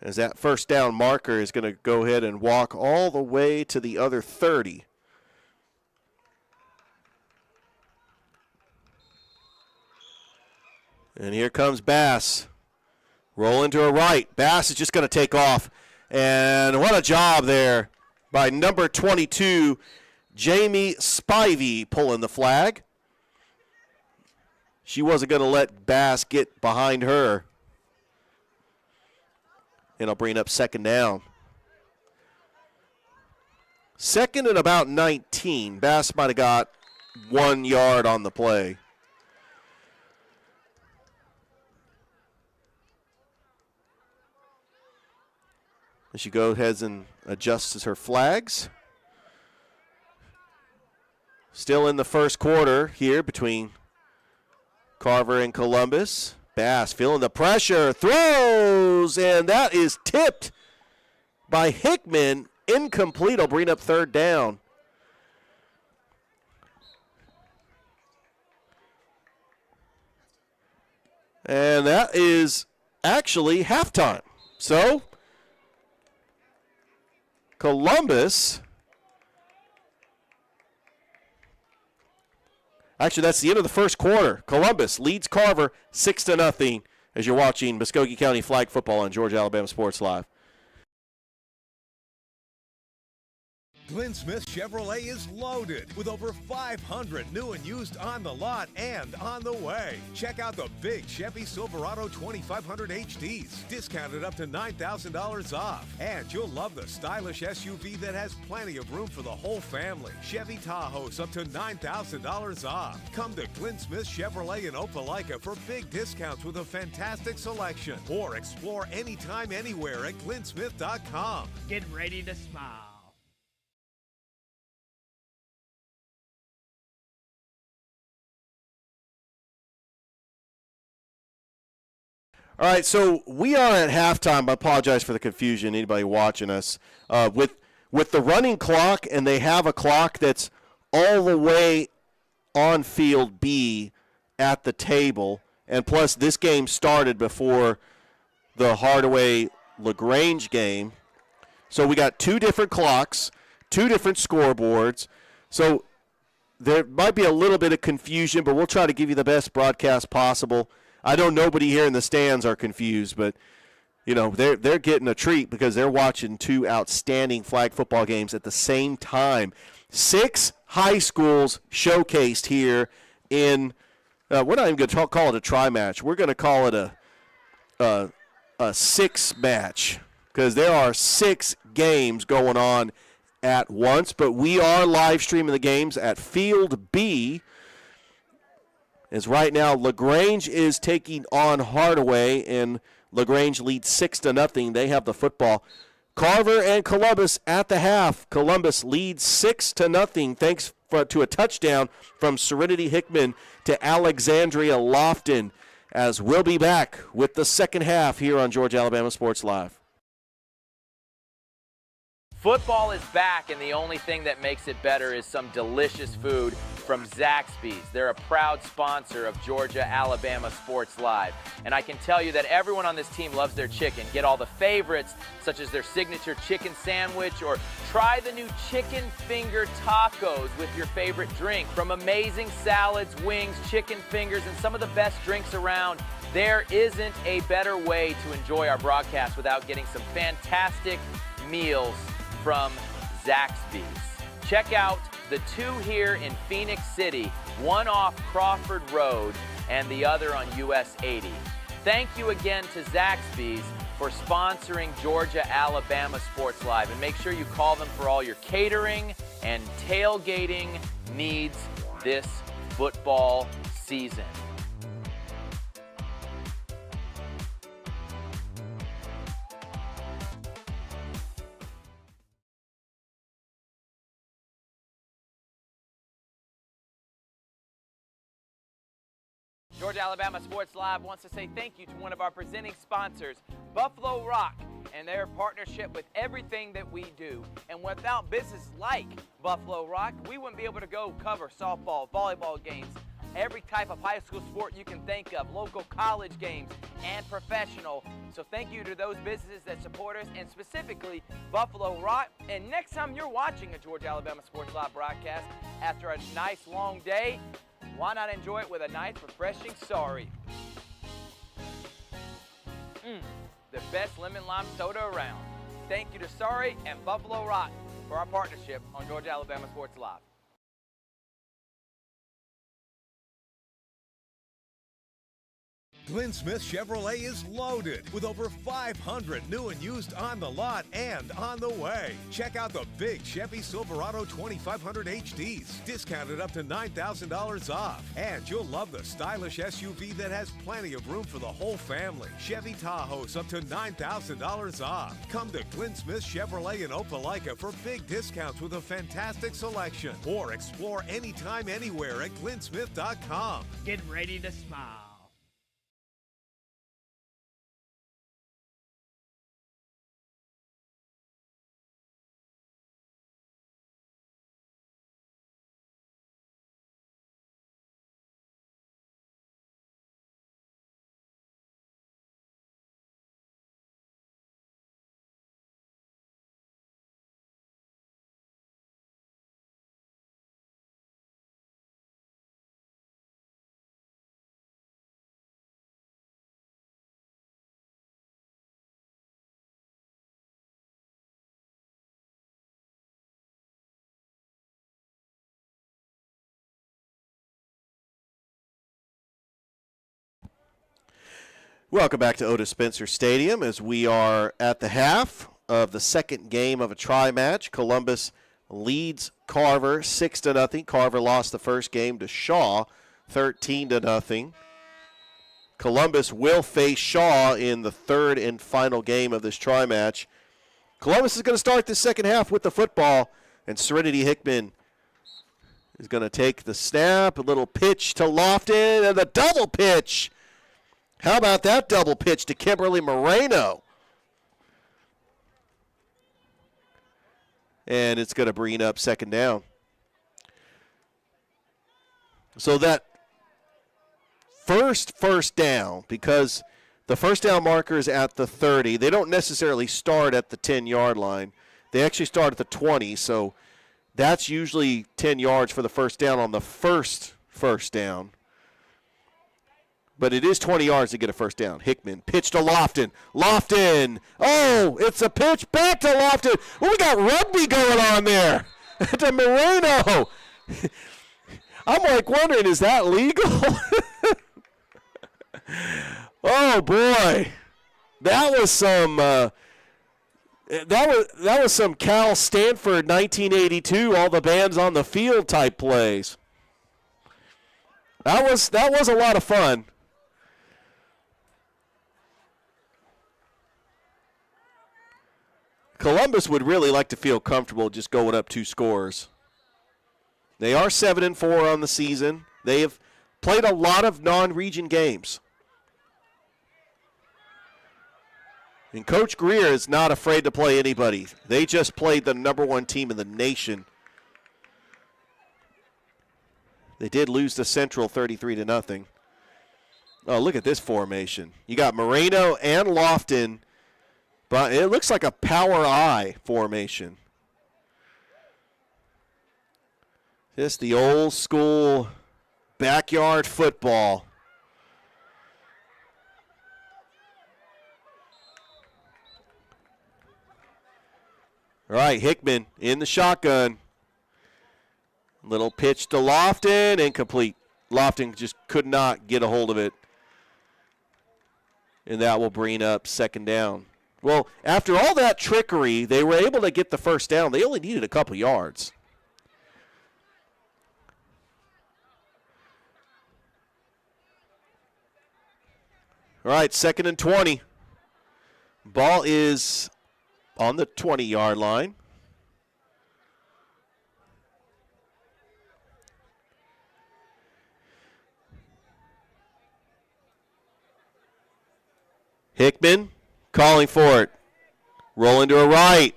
As that first down marker is going to go ahead and walk all the way to the other 30. And here comes Bass. Rolling to a right. Bass is just going to take off. And what a job there by number 22, Jamie Spivey, pulling the flag. She wasn't going to let Bass get behind her. And I'll bring up second down. Second and about 19. Bass might have got 1 yard on the play. As she goes ahead and adjusts her flags. Still in the first quarter here between Carver and Columbus. Bass feeling the pressure, throws, and that is tipped by Hickman. Incomplete. Will bring up third down. And that is actually halftime. So Columbus, actually that's the end of the first quarter. Columbus leads Carver 6-0 as you're watching Muskogee County Flag Football on Georgia Alabama Sports Live. Glenn Smith Chevrolet is loaded with over 500 new and used on the lot and on the way. Check out the big Chevy Silverado 2500 HDs, discounted up to $9,000 off. And you'll love the stylish SUV that has plenty of room for the whole family. Chevy Tahoe's up to $9,000 off. Come to Glenn Smith Chevrolet in Opelika for big discounts with a fantastic selection. Or explore anytime, anywhere at glennsmith.com. Get ready to smile. All right, so we are at halftime. I apologize for the confusion, anybody watching us. With the running clock, and they have a clock that's all the way on field B at the table, and plus this game started before the Hardaway-LaGrange game. So we got two different clocks, two different scoreboards. So there might be a little bit of confusion, but we'll try to give you the best broadcast possible. I know nobody here in the stands are confused, but you know they're getting a treat because they're watching two outstanding flag football games at the same time. 6 high schools showcased here in. We're not even going to call it a tri-match. We're going to call it a 6 match because there are 6 games going on at once. But we are live streaming the games at Field B. As right now, LaGrange is taking on Hardaway, and LaGrange leads 6-0. They have the football. Carver and Columbus at the half. Columbus leads 6-0 thanks to a touchdown from Serenity Hickman to Alexandria Lofton. As we'll be back with the second half here on Georgia Alabama Sports Live. Football is back, and the only thing that makes it better is some delicious food from Zaxby's. They're a proud sponsor of Georgia Alabama Sports Live. And I can tell you that everyone on this team loves their chicken. Get all the favorites, such as their signature chicken sandwich, or try the new chicken finger tacos with your favorite drink. From amazing salads, wings, chicken fingers, and some of the best drinks around, there isn't a better way to enjoy our broadcast without getting some fantastic meals from Zaxby's. Check out the 2 here in Phoenix City, one off Crawford Road and the other on US 80. Thank you again to Zaxby's for sponsoring Georgia Alabama Sports Live, and make sure you call them for all your catering and tailgating needs this football season. Georgia Alabama Sports Live wants to say thank you to one of our presenting sponsors, Buffalo Rock. and their partnership with everything that we do. And without businesses like Buffalo Rock, we wouldn't be able to go cover softball, volleyball games, every type of high school sport you can think of, local college games, and professional. So thank you to those businesses that support us, and specifically Buffalo Rock. And next time you're watching a Georgia Alabama Sports Live broadcast after a nice long day, why not enjoy it with a nice refreshing sorry? The best lemon lime soda around. Thank you to Sorry and Buffalo Rock for our partnership on Georgia Alabama Sports Live. Glenn Smith Chevrolet is loaded with over 500 new and used on the lot and on the way. Check out the big Chevy Silverado 2500 HDs, discounted up to $9,000 off. And you'll love the stylish SUV that has plenty of room for the whole family. Chevy Tahoe's up to $9,000 off. Come to Glenn Smith Chevrolet in Opelika for big discounts with a fantastic selection. Or explore anytime, anywhere at glennsmith.com. Get ready to smile. Welcome back to Otis Spencer Stadium as we are at the half of the second game of a tri-match. Columbus leads Carver 6-0. Carver lost the first game to Shaw 13-0. Columbus will face Shaw in the third and final game of this tri-match. Columbus is going to start the second half with the football, and Serenity Hickman is going to take the snap, a little pitch to Lofton, and the double pitch. How about that double pitch to Kimberly Moreno? And it's going to bring up second down. So that first down, because the first down marker is at the 30. They don't necessarily start at the 10-yard line. They actually start at the 20, so that's usually 10 yards for the first down on the first down. But it is 20 yards to get a first down. Hickman, pitch to Lofton. Lofton. Oh, it's a pitch back to Lofton. Well, we got rugby going on there. To Moreno. I'm like wondering, is that legal? Oh boy, that was some that was some Cal Stanford 1982. All the bands on the field type plays. That was a lot of fun. Columbus would really like to feel comfortable just going up 2 scores. They are 7-4 on the season. They have played a lot of non-region games. And Coach Greer is not afraid to play anybody. They just played the number 1 team in the nation. They did lose to Central 33-0. Oh, look at this formation. You got Moreno and Lofton. But it looks like a power I formation. Just the old school backyard football. All right, Hickman in the shotgun. Little pitch to Lofton, incomplete. Lofton just could not get a hold of it. And that will bring up second down. Well, after all that trickery, they were able to get the first down. They only needed a couple yards. All right, 2nd and 20. Ball is on the 20-yard line. Hickman calling for it. Rolling to her right.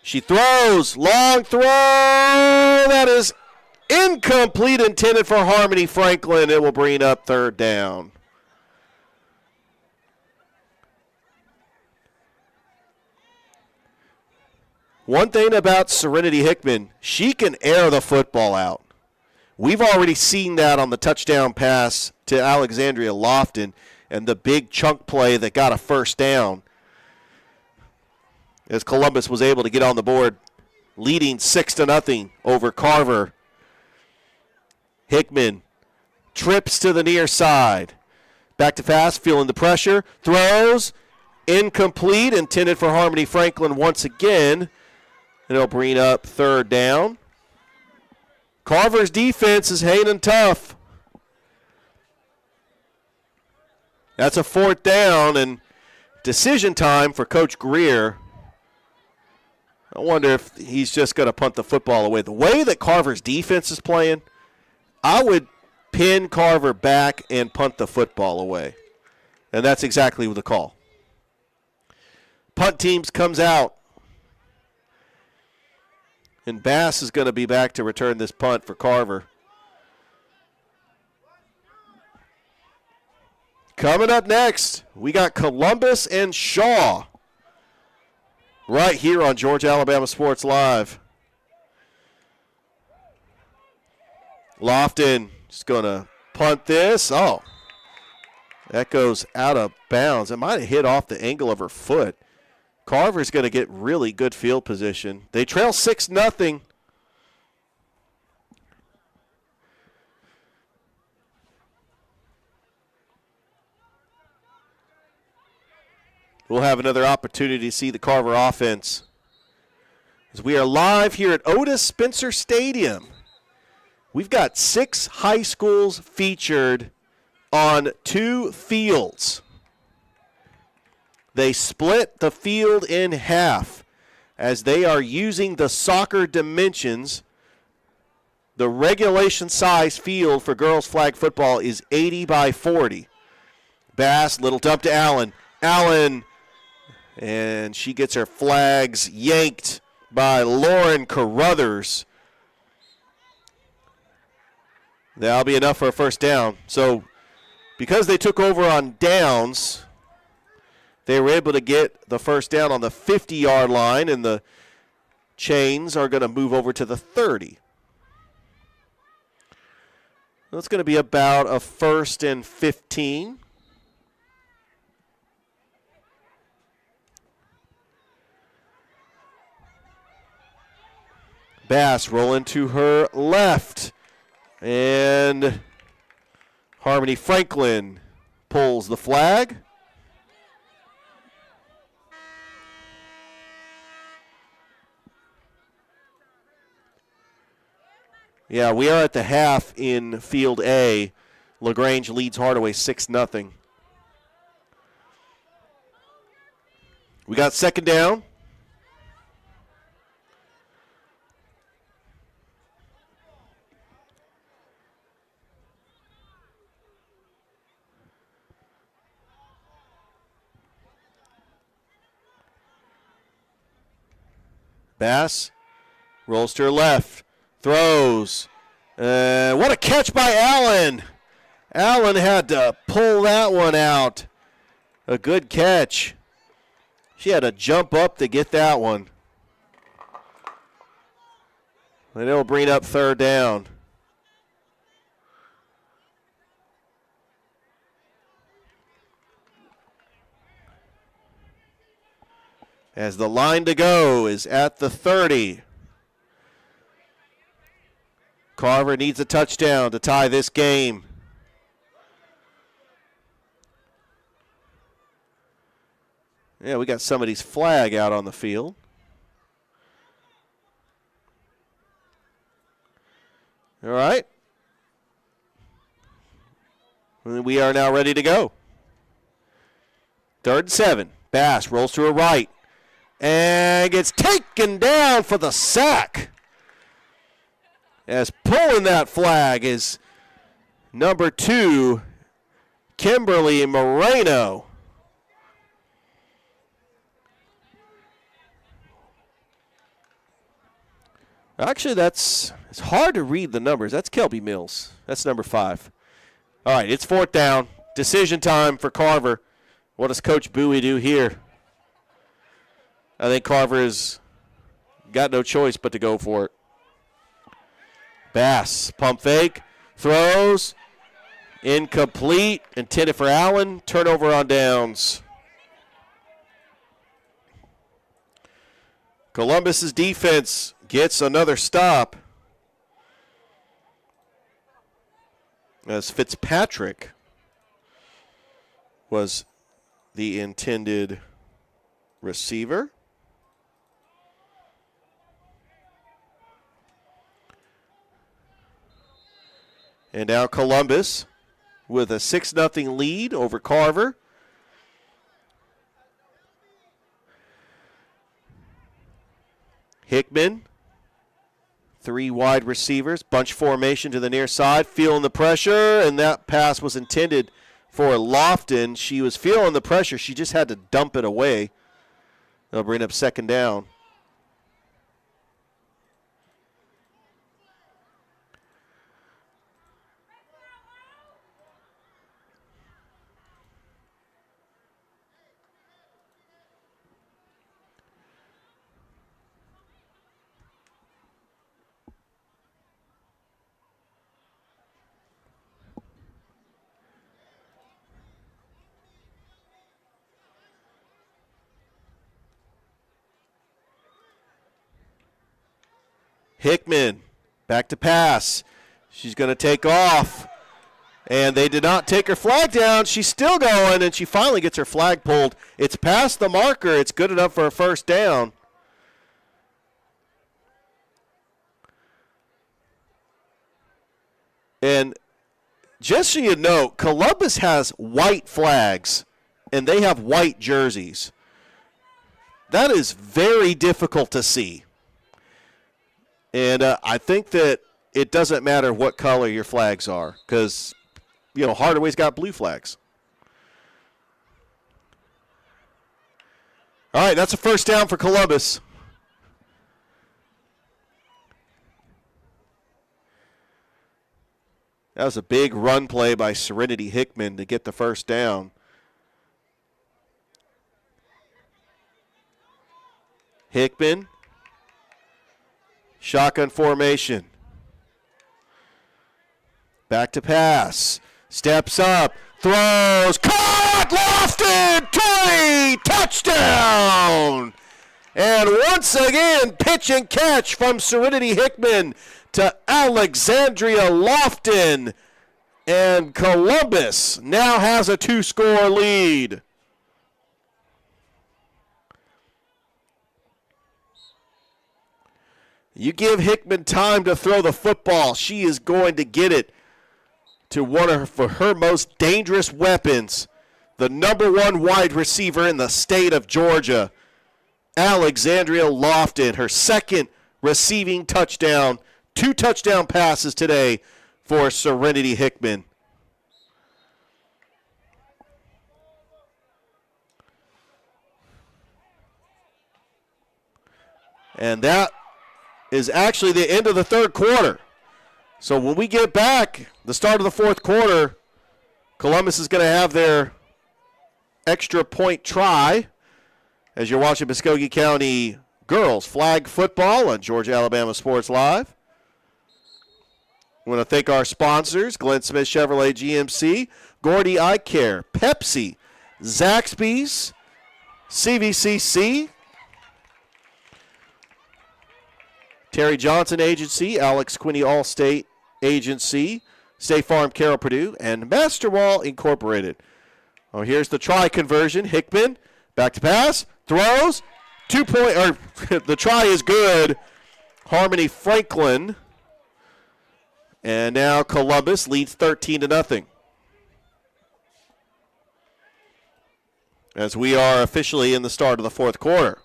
She throws. Long throw. That is incomplete, intended for Harmony Franklin. It will bring up third down. One thing about Serenity Hickman, she can air the football out. We've already seen that on the touchdown pass to Alexandria Lofton and the big chunk play that got a first down as Columbus was able to get on the board, leading 6-0 over Carver. Hickman trips to the near side. Back to pass, feeling the pressure. Throws. Incomplete, intended for Harmony Franklin once again. And it'll bring up third down. Carver's defense is hanging tough. That's a fourth down and decision time for Coach Greer. I wonder if he's just going to punt the football away. The way that Carver's defense is playing, I would pin Carver back and punt the football away. And that's exactly the call. Punt teams comes out. And Bass is going to be back to return this punt for Carver. Coming up next, we got Columbus and Shaw right here on Georgia Alabama Sports Live. Lofton is going to punt this. Oh, that goes out of bounds. It might have hit off the angle of her foot. Carver's going to get really good field position. They trail 6-0. We'll have another opportunity to see the Carver offense as we are live here at Otis Spencer Stadium. We've got 6 high schools featured on 2 fields. They split the field in half as they are using the soccer dimensions. The regulation size field for girls flag football is 80 by 40. Bass, little dump to Allen. Allen, and she gets her flags yanked by Lauren Carruthers. That'll be enough for a first down. So because they took over on downs, they were able to get the first down on the 50-yard line, and the chains are going to move over to the 30. That's going to be about a 1st and 15. Bass rolling to her left, and Harmony Franklin pulls the flag. Yeah, we are at the half in Field A. LaGrange leads Hardaway 6-0. We got second down. Bass rolls to her left. Throws. What a catch by Allen. Allen had to pull that one out. A good catch. She had to jump up to get that one. And it'll bring up third down. As the line to go is at the 30. Carver needs a touchdown to tie this game. Yeah, we got somebody's flag out on the field. All right. We are now ready to go. 3rd and 7. Bass rolls to her right and gets taken down for the sack. As pulling that flag is number 2, Kimberly Moreno. Actually, it's hard to read the numbers. That's Kelby Mills. That's number 5. All right, it's 4th down. Decision time for Carver. What does Coach Bowie do here? I think Carver has got no choice but to go for it. Bass, pump fake, throws, incomplete, intended for Allen, turnover on downs. Columbus's defense gets another stop as Fitzpatrick was the intended receiver. And now Columbus with a 6-0 lead over Carver. Hickman, 3 wide receivers, bunch formation to the near side, feeling the pressure, and that pass was intended for Lofton. She was feeling the pressure. She just had to dump it away. They'll bring up 2nd down. Hickman, back to pass. She's going to take off. And they did not take her flag down. She's still going, and she finally gets her flag pulled. It's past the marker. It's good enough for a 1st down. And just so you know, Columbus has white flags, and they have white jerseys. That is very difficult to see. And I think that it doesn't matter what color your flags are because, Hardaway's got blue flags. All right, that's a 1st down for Columbus. That was a big run play by Serenity Hickman to get the 1st down. Hickman. Shotgun formation. Back to pass. Steps up. Throws. Caught! Lofted! 20! Touchdown! And once again, pitch and catch from Serenity Hickman to Alexandria Lofton. And Columbus now has a 2-score lead. You give Hickman time to throw the football, she is going to get it to one of her most dangerous weapons, the number 1 wide receiver in the state of Georgia, Alexandria Lofton, her 2nd receiving touchdown, 2 touchdown passes today for Serenity Hickman. And that is actually the end of the 3rd quarter. So when we get back, the start of the 4th quarter, Columbus is going to have their extra point try as you're watching Muskogee County girls flag football on Georgia Alabama Sports Live. I want to thank our sponsors, Glenn Smith Chevrolet GMC, Gordy Eye Care, Pepsi, Zaxby's, CVCC, Terry Johnson Agency, Alex Quinney Allstate Agency, State Farm Carroll Purdue, and Masterwall Incorporated. Oh, here's the try conversion. Hickman, back to pass, throws, 2-point, the try is good. Harmony Franklin. And now Columbus leads 13-0. As we are officially in the start of the 4th quarter.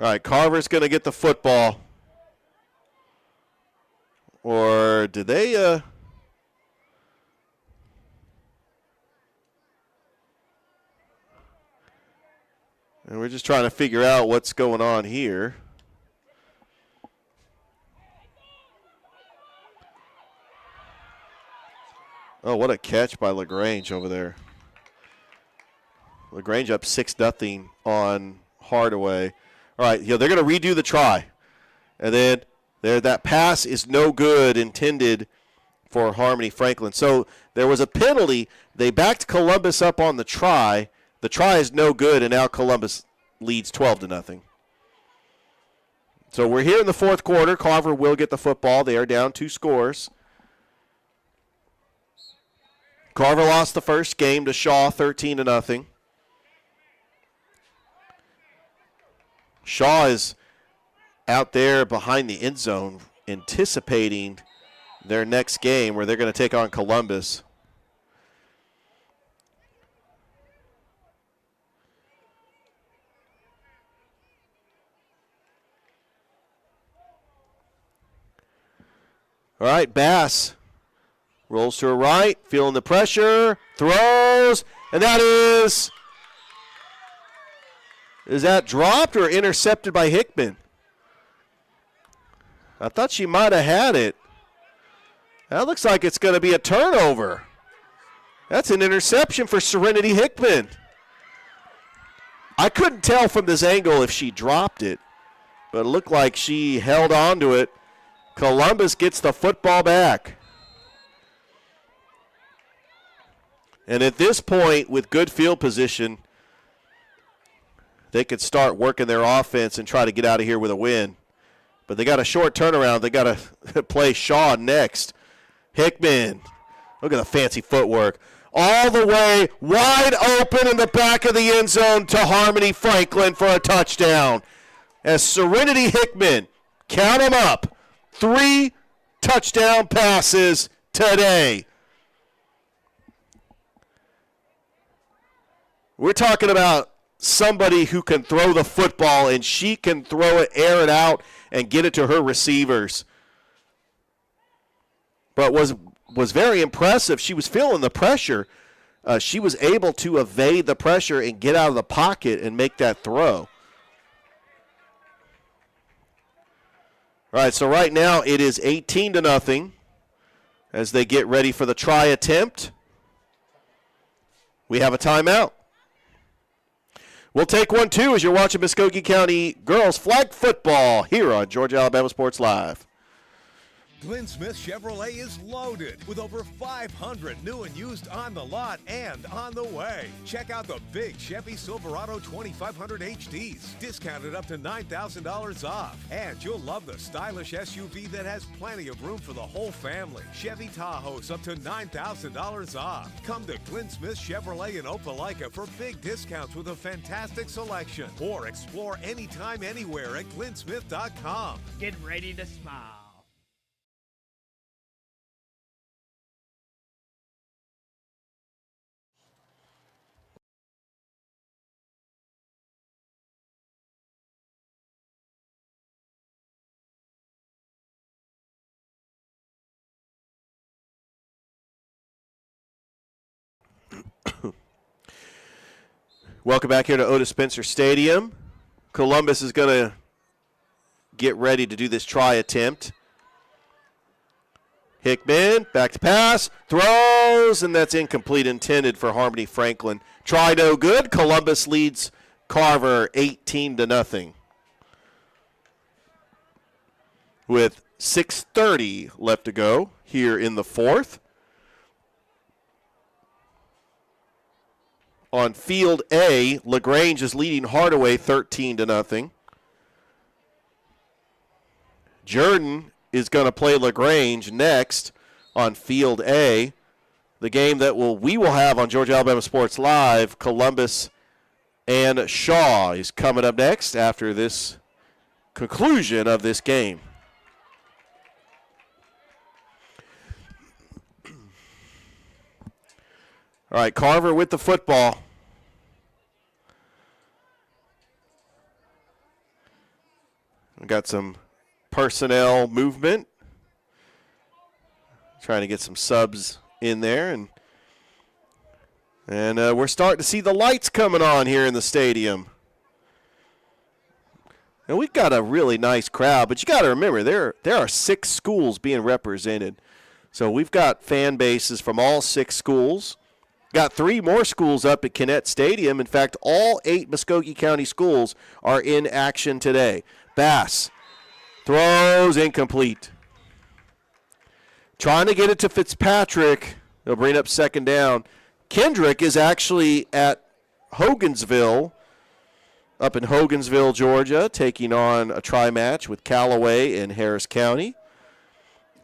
All right, Carver's going to get the football. Or did they and we're just trying to figure out what's going on here. Oh, what a catch by LaGrange over there. LaGrange up 6-0 on Hardaway. All right, they're going to redo the try. And then that pass is no good, intended for Harmony Franklin. So there was a penalty. They backed Columbus up on the try. The try is no good, and now Columbus leads 12-0. So we're here in the fourth quarter. Carver will get the football. They are down 2 scores. Carver lost the first game to Shaw 13-0. Shaw is out there behind the end zone anticipating their next game where they're going to take on Columbus. All right, Bass rolls to her right, feeling the pressure, throws, and that is that dropped or intercepted by Hickman? I thought she might have had it. That looks like it's going to be a turnover. That's an interception for Serenity Hickman. I couldn't tell from this angle if she dropped it, but it looked like she held on to it. Columbus gets the football back. And at this point, with good field position, they could start working their offense and try to get out of here with a win. But they got a short turnaround. They got to play Shaw next. Hickman, look at the fancy footwork. All the way wide open in the back of the end zone to Harmony Franklin for a touchdown. As Serenity Hickman, count them up, 3 touchdown passes today. We're talking about somebody who can throw the football, and she can throw it, air it out, and get it to her receivers. But was very impressive. She was feeling the pressure. She was able to evade the pressure and get out of the pocket and make that throw. All right, so right now it is 18-0 as they get ready for the try attempt. We have a timeout. We'll take one, too, as you're watching Muskogee County girls flag football here on Georgia Alabama Sports Live. Glenn Smith Chevrolet is loaded with over 500 new and used on the lot and on the way. Check out the big Chevy Silverado 2500 HDs, discounted up to $9,000 off. And you'll love the stylish SUV that has plenty of room for the whole family. Chevy Tahoe's up to $9,000 off. Come to Glenn Smith Chevrolet in Opelika for big discounts with a fantastic selection. Or explore anytime, anywhere at glennsmith.com. Get ready to smile. Welcome back here to Otis Spencer Stadium. Columbus is going to get ready to do this try attempt. Hickman, back to pass, throws, and that's incomplete, intended for Harmony Franklin. Try no good. Columbus leads Carver 18-0. With 6:30 left to go here in the fourth. On field A, LaGrange is leading Hardaway 13-0. Jordan is going to play LaGrange next on field A. The game that we will have on Georgia Alabama Sports Live, Columbus and Shaw is coming up next after this conclusion of this game. All right, Carver with the football. got some personnel movement. Trying to get some subs in there. And we're starting to see the lights coming on here in the stadium. And we've got a really nice crowd, but you got to remember there are 6 schools being represented. So we've got fan bases from all 6 schools. Got 3 more schools up at Kinnett Stadium. In fact, all 8 Muskogee County schools are in action today. Bass throws incomplete. Trying to get it to Fitzpatrick. They'll bring up second down. Kendrick is actually at Hogansville, up in Hogansville, Georgia, taking on a tri-match with Callaway in Harris County.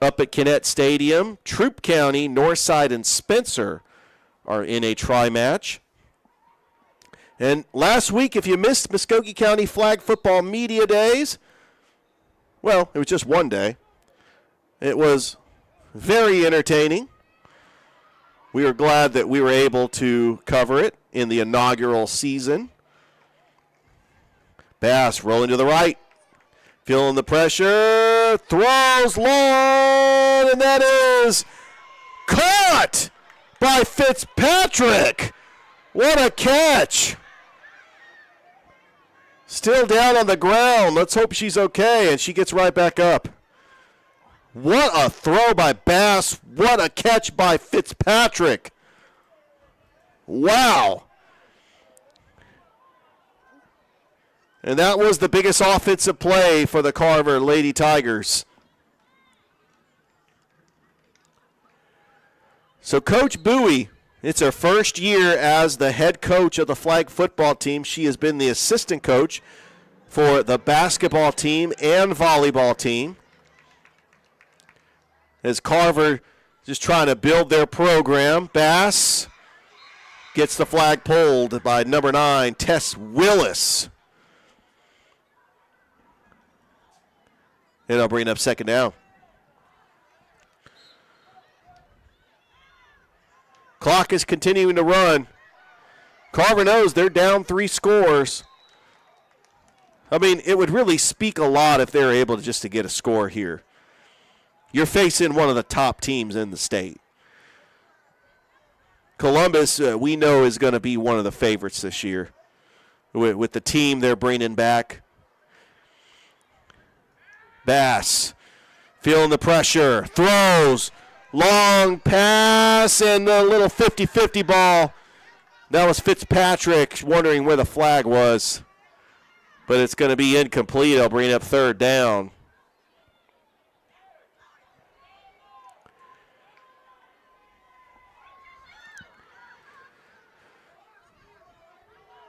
Up at Kinnett Stadium, Troup County, Northside, and Spencer are in a tri-match. And last week, if you missed Muskogee County Flag Football Media Days, well, it was just one day. It was very entertaining. We were glad that we were able to cover it in the inaugural season. Bass rolling to the right, feeling the pressure, throws long, and that is caught by Fitzpatrick. What a catch. Still down on the ground. Let's hope she's okay, and she gets right back up. What a throw by Bass. What a catch by Fitzpatrick. Wow. And that was the biggest offensive play for the Carver Lady Tigers. So Coach Bowie, it's her first year as the head coach of the flag football team. She has been the assistant coach for the basketball team and volleyball team. As Carver just trying to build their program. Bass gets the flag pulled by number 9, Tess Willis. And I'll bring up second down. Clock is continuing to run. Carver knows they're down 3 scores. I mean, it would really speak a lot if they were able to get a score here. You're facing one of the top teams in the state. Columbus, we know, is going to be one of the favorites this year with the team they're bringing back. Bass feeling the pressure, throws, long pass, and a little 50-50 ball. That was Fitzpatrick wondering where the flag was, but it's going to be incomplete. I'll bring up third down.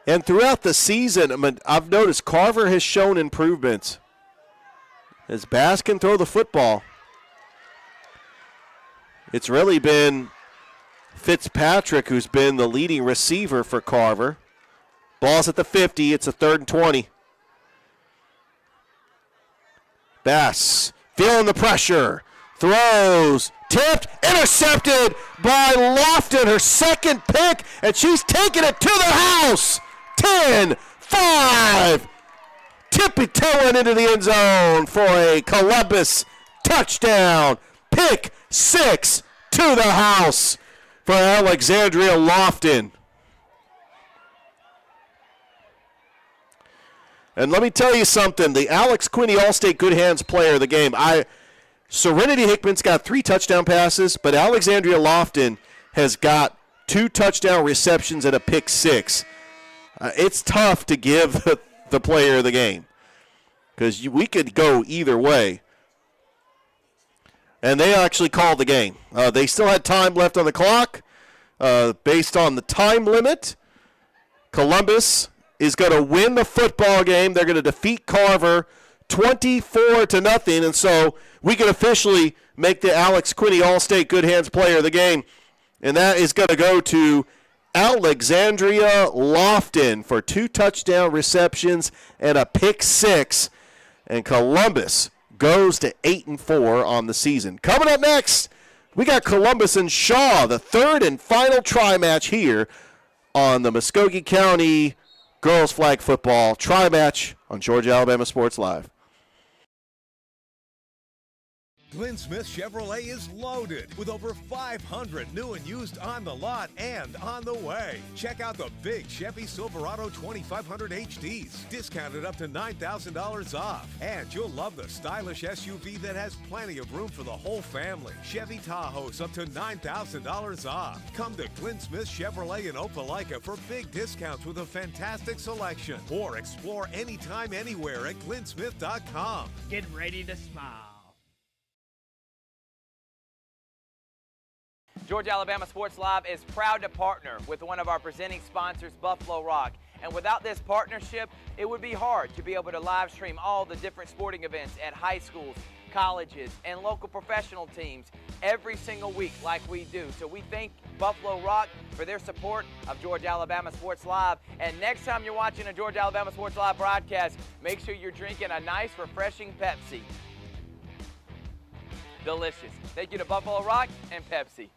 And throughout the season, I've noticed Carver has shown improvements. As Bass can throw the football, it's really been Fitzpatrick who's been the leading receiver for Carver. Ball's at the 50. It's a 3rd and 20. Bass feeling the pressure. Throws. Tipped. Intercepted by Lofton. Her second pick. And she's taking it to the house. 10-5. Tippy-toeing into the end zone for a Columbus touchdown. Pick 6 to the house for Alexandria Lofton. And let me tell you something. The Alex Quinney All-State Good Hands player of the game. Serenity Hickman's got 3 touchdown passes, but Alexandria Lofton has got 2 touchdown receptions and a pick 6. It's tough to give the player of the game because we could go either way. And they actually called the game. They still had time left on the clock. Based on the time limit, Columbus is going to win the football game. They're going to defeat Carver 24-0, and so we can officially make the Alex Quinney All-State Good Hands player of the game. And that is going to go to Alexandria Lofton for 2 touchdown receptions and a pick 6. And Columbus goes to 8-4 on the season. Coming up next, we got Columbus and Shaw, the 3rd and final tri-match here on the Muskogee County Girls Flag Football tri-match on Georgia Alabama Sports Live. Glenn Smith Chevrolet is loaded with over 500 new and used on the lot and on the way. Check out the big Chevy Silverado 2500 HDs, discounted up to $9,000 off. And you'll love the stylish SUV that has plenty of room for the whole family. Chevy Tahoe's up to $9,000 off. Come to Glenn Smith Chevrolet in Opelika for big discounts with a fantastic selection. Or explore anytime, anywhere at glennsmith.com. Get ready to smile. Georgia Alabama Sports Live is proud to partner with one of our presenting sponsors, Buffalo Rock. And without this partnership, it would be hard to be able to live stream all the different sporting events at high schools, colleges, and local professional teams every single week like we do. So we thank Buffalo Rock for their support of Georgia Alabama Sports Live. And next time you're watching a Georgia Alabama Sports Live broadcast, make sure you're drinking a nice, refreshing Pepsi. Delicious. Thank you to Buffalo Rock and Pepsi.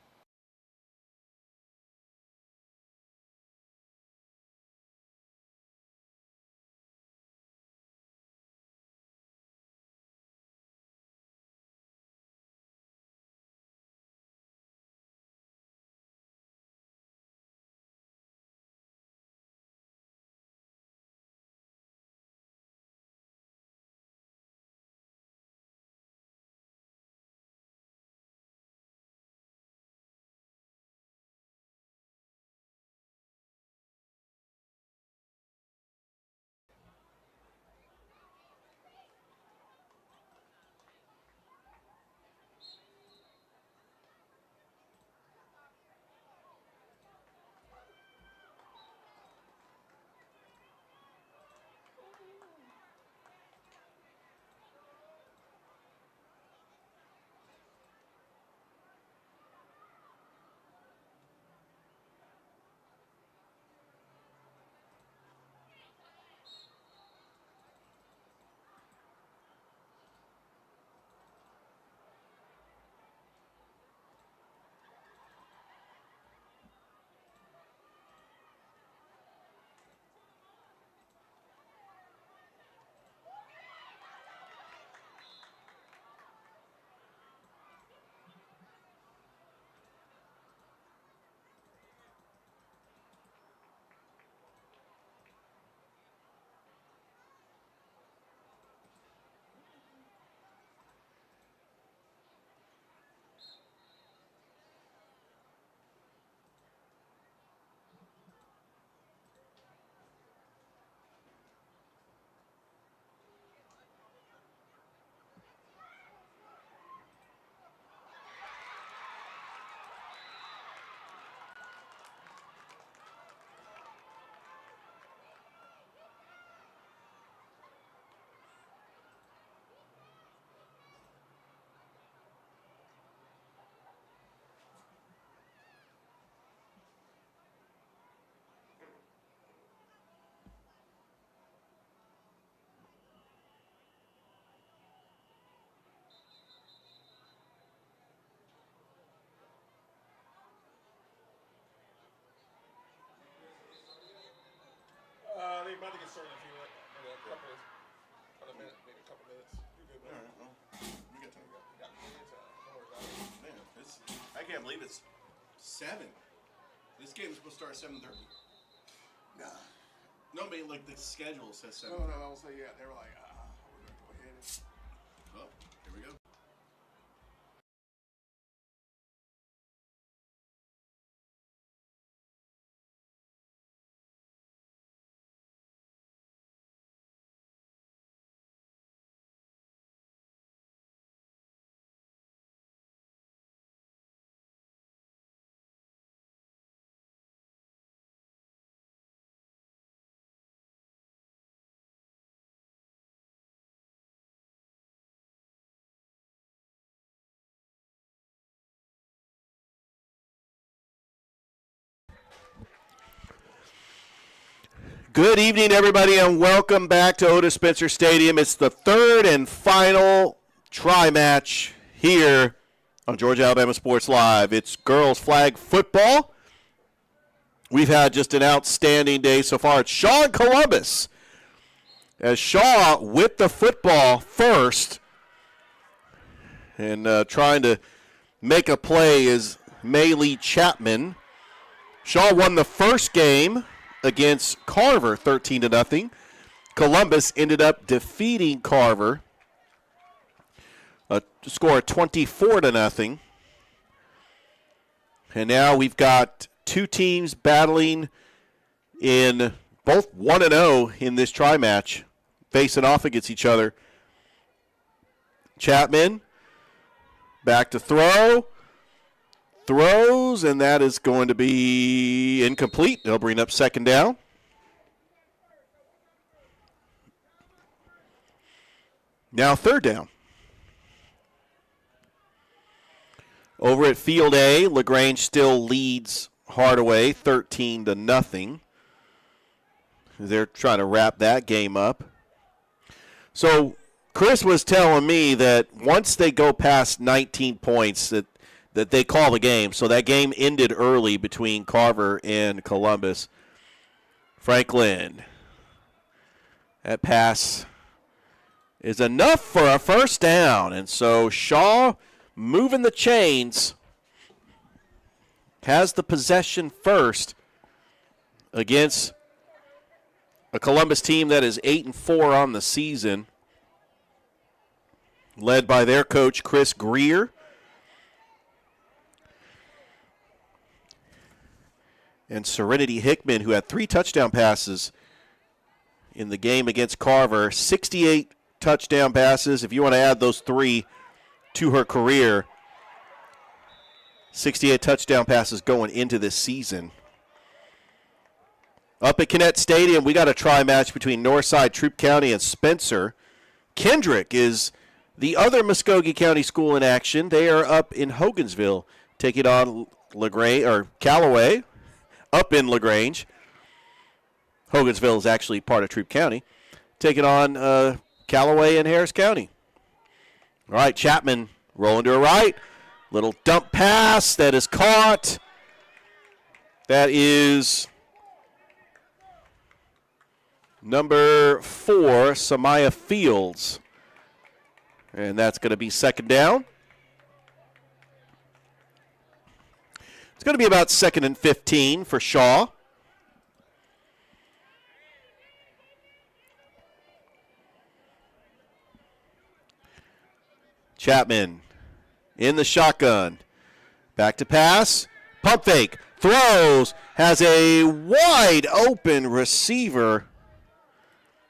They about to get started in a few minutes. In a couple minutes. Maybe a couple minutes. You're good, man. All right, well, you got time. Yeah, don't worry about it. Man, I can't believe it's 7. This game's supposed to start at 7:30. Nah. No, I mean, like, the schedule says 7. No, I was like, yeah, they were like, we're going to go ahead and... Oh, here we go. Good evening, everybody, and welcome back to Otis Spencer Stadium. It's the third and final tri-match here on Georgia Alabama Sports Live. It's girls flag football. We've had just an outstanding day so far. It's Shaw and Columbus, as Shaw with the football first. And trying to make a play is Maylee Chapman. Shaw won the first game against Carver 13-0. Columbus ended up defeating Carver, a score of 24-0. And now we've got two teams battling in both 1-0 in this tri-match, facing off against each other. Chapman back to throw. Throws, and that is going to be incomplete. They'll bring up second down. Now third down. Over at Field A, LaGrange still leads Hardaway 13-0. They're trying to wrap that game up. So Chris was telling me that once they go past 19 points, that they call the game. So that game ended early between Carver and Columbus. Franklin. That pass is enough for a first down. And so Shaw, moving the chains, has the possession first against a Columbus team that is 8-4 on the season, led by their coach, Chris Greer. And Serenity Hickman, who had 3 touchdown passes in the game against Carver, 68 touchdown passes. If you want to add those 3 to her career, 68 touchdown passes going into this season. Up at Kinnett Stadium, we got a tri-match between Northside, Troup County, and Spencer. Kendrick is the other Muskogee County school in action. They are up in Hogansville, taking on LaGrange or Callaway. Up in LaGrange. Hogansville is actually part of Troup County. Taking on Callaway and Harris County. All right, Chapman rolling to her right. Little dump pass that is caught. That is number 4, Samaya Fields. And that's going to be second down. It's going to be about 2nd and 15 for Shaw. Chapman in the shotgun. Back to pass. Pump fake. Throws. Has a wide open receiver.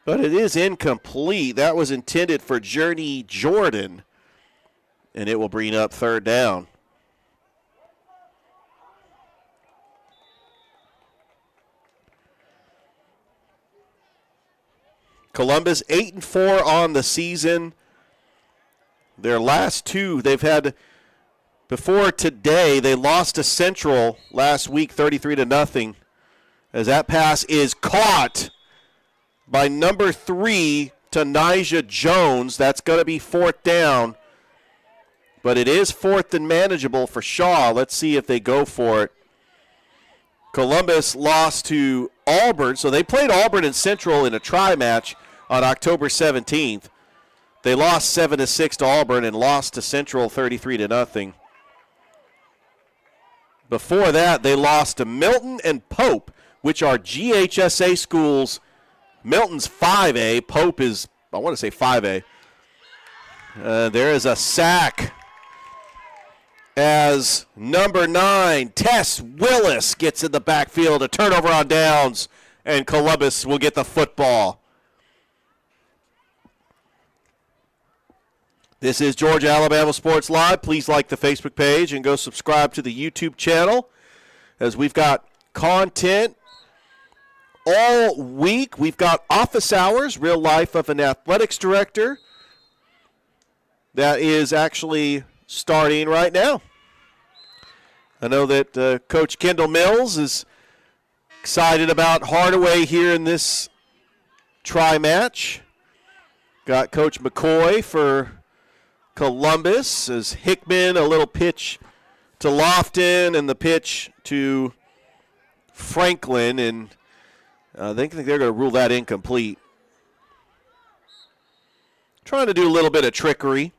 But it is incomplete. That was intended for Journey Jordan. And it will bring up third down. Columbus 8-4 on the season. Their last 2 they've had before today. They lost to Central last week 33-0. As that pass is caught by number 3 to Nija Jones. That's going to be fourth down. But it is fourth and manageable for Shaw. Let's see if they go for it. Columbus lost to Auburn. So they played Auburn and Central in a tri-match on October 17th. They lost 7-6 to Auburn and lost to Central 33-0. Before that, they lost to Milton and Pope, which are GHSA schools. Milton's 5A. Pope is, I want to say 5A. There is a sack as number 9, Tess Willis, gets in the backfield. A turnover on downs, and Columbus will get the football. This is Georgia Alabama Sports Live. Please like the Facebook page and go subscribe to the YouTube channel, as we've got content all week. We've got office hours, real life of an athletics director. That is actually starting right now. I know that Coach Kendall Mills is excited about Hardaway here in this tri-match. Got Coach McCoy for Columbus, as Hickman, a little pitch to Lofton, and the pitch to Franklin, and I think they're going to rule that incomplete. Trying to do a little bit of trickery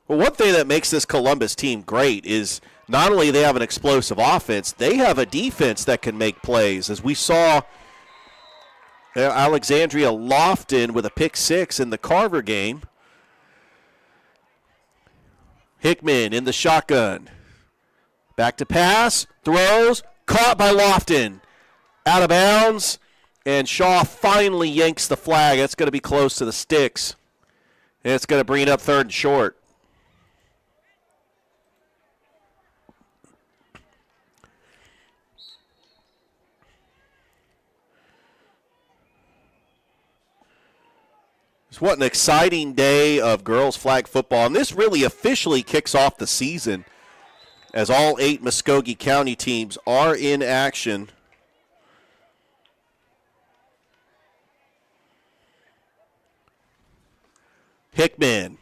Well, one thing that makes this Columbus team great is not only they have an explosive offense, they have a defense that can make plays. As we saw Alexandria Lofton with a pick six in the Carver game. Hickman in the shotgun. Back to pass, throws, caught by Lofton. Out of bounds, and Shaw finally yanks the flag. That's going to be close to the sticks. And it's going to bring it up third and short. What an exciting day of girls flag football. And this really officially kicks off the season as all 8 Muskogee County teams are in action. Hickman,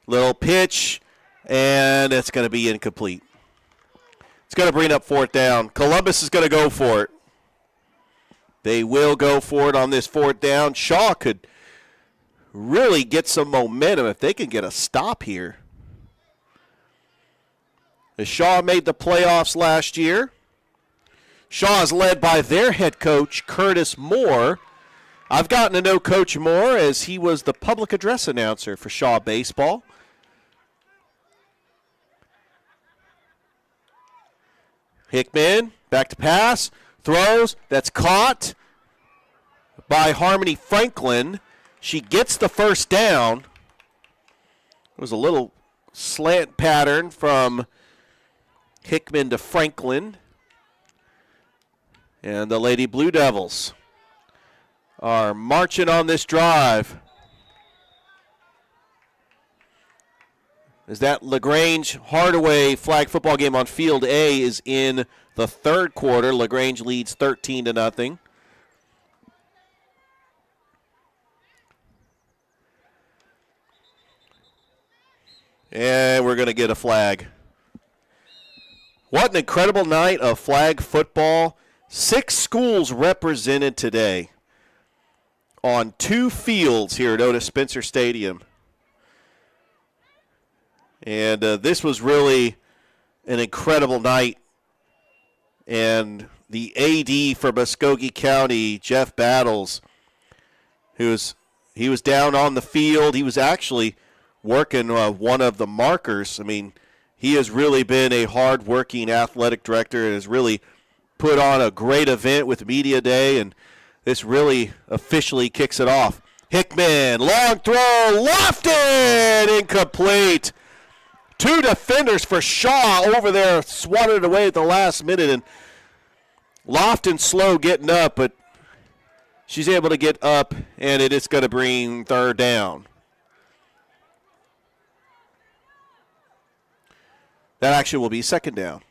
little pitch, and it's going to be incomplete. It's going to bring up fourth down. Columbus is going to go for it. They will go for it on this fourth down. Shaw could really get some momentum if they can get a stop here. As Shaw made the playoffs last year. Shaw is led by their head coach, Curtis Moore. I've gotten to know Coach Moore as he was the public address announcer for Shaw Baseball. Hickman, back to pass, throws, that's caught by Harmony Franklin. She gets the first down. It was a little slant pattern from Hickman to Franklin. And the Lady Blue Devils are marching on this drive. As that LaGrange Hardaway flag football game on Field A is in the third quarter. LaGrange leads 13-0. And we're going to get a flag. What an incredible night of flag football. 6 schools represented today on 2 fields here at Otis Spencer Stadium. And this was really an incredible night. And the AD for Muskogee County, Jeff Battles, he was down on the field. He was actually working one of the markers. I mean, he has really been a hard-working athletic director and has really put on a great event with Media Day, and this really officially kicks it off. Hickman, long throw, Lofton, incomplete. 2 defenders for Shaw over there, swatted away at the last minute, and Lofton slow getting up, but she's able to get up, and it is going to bring third down. That actually will be second down.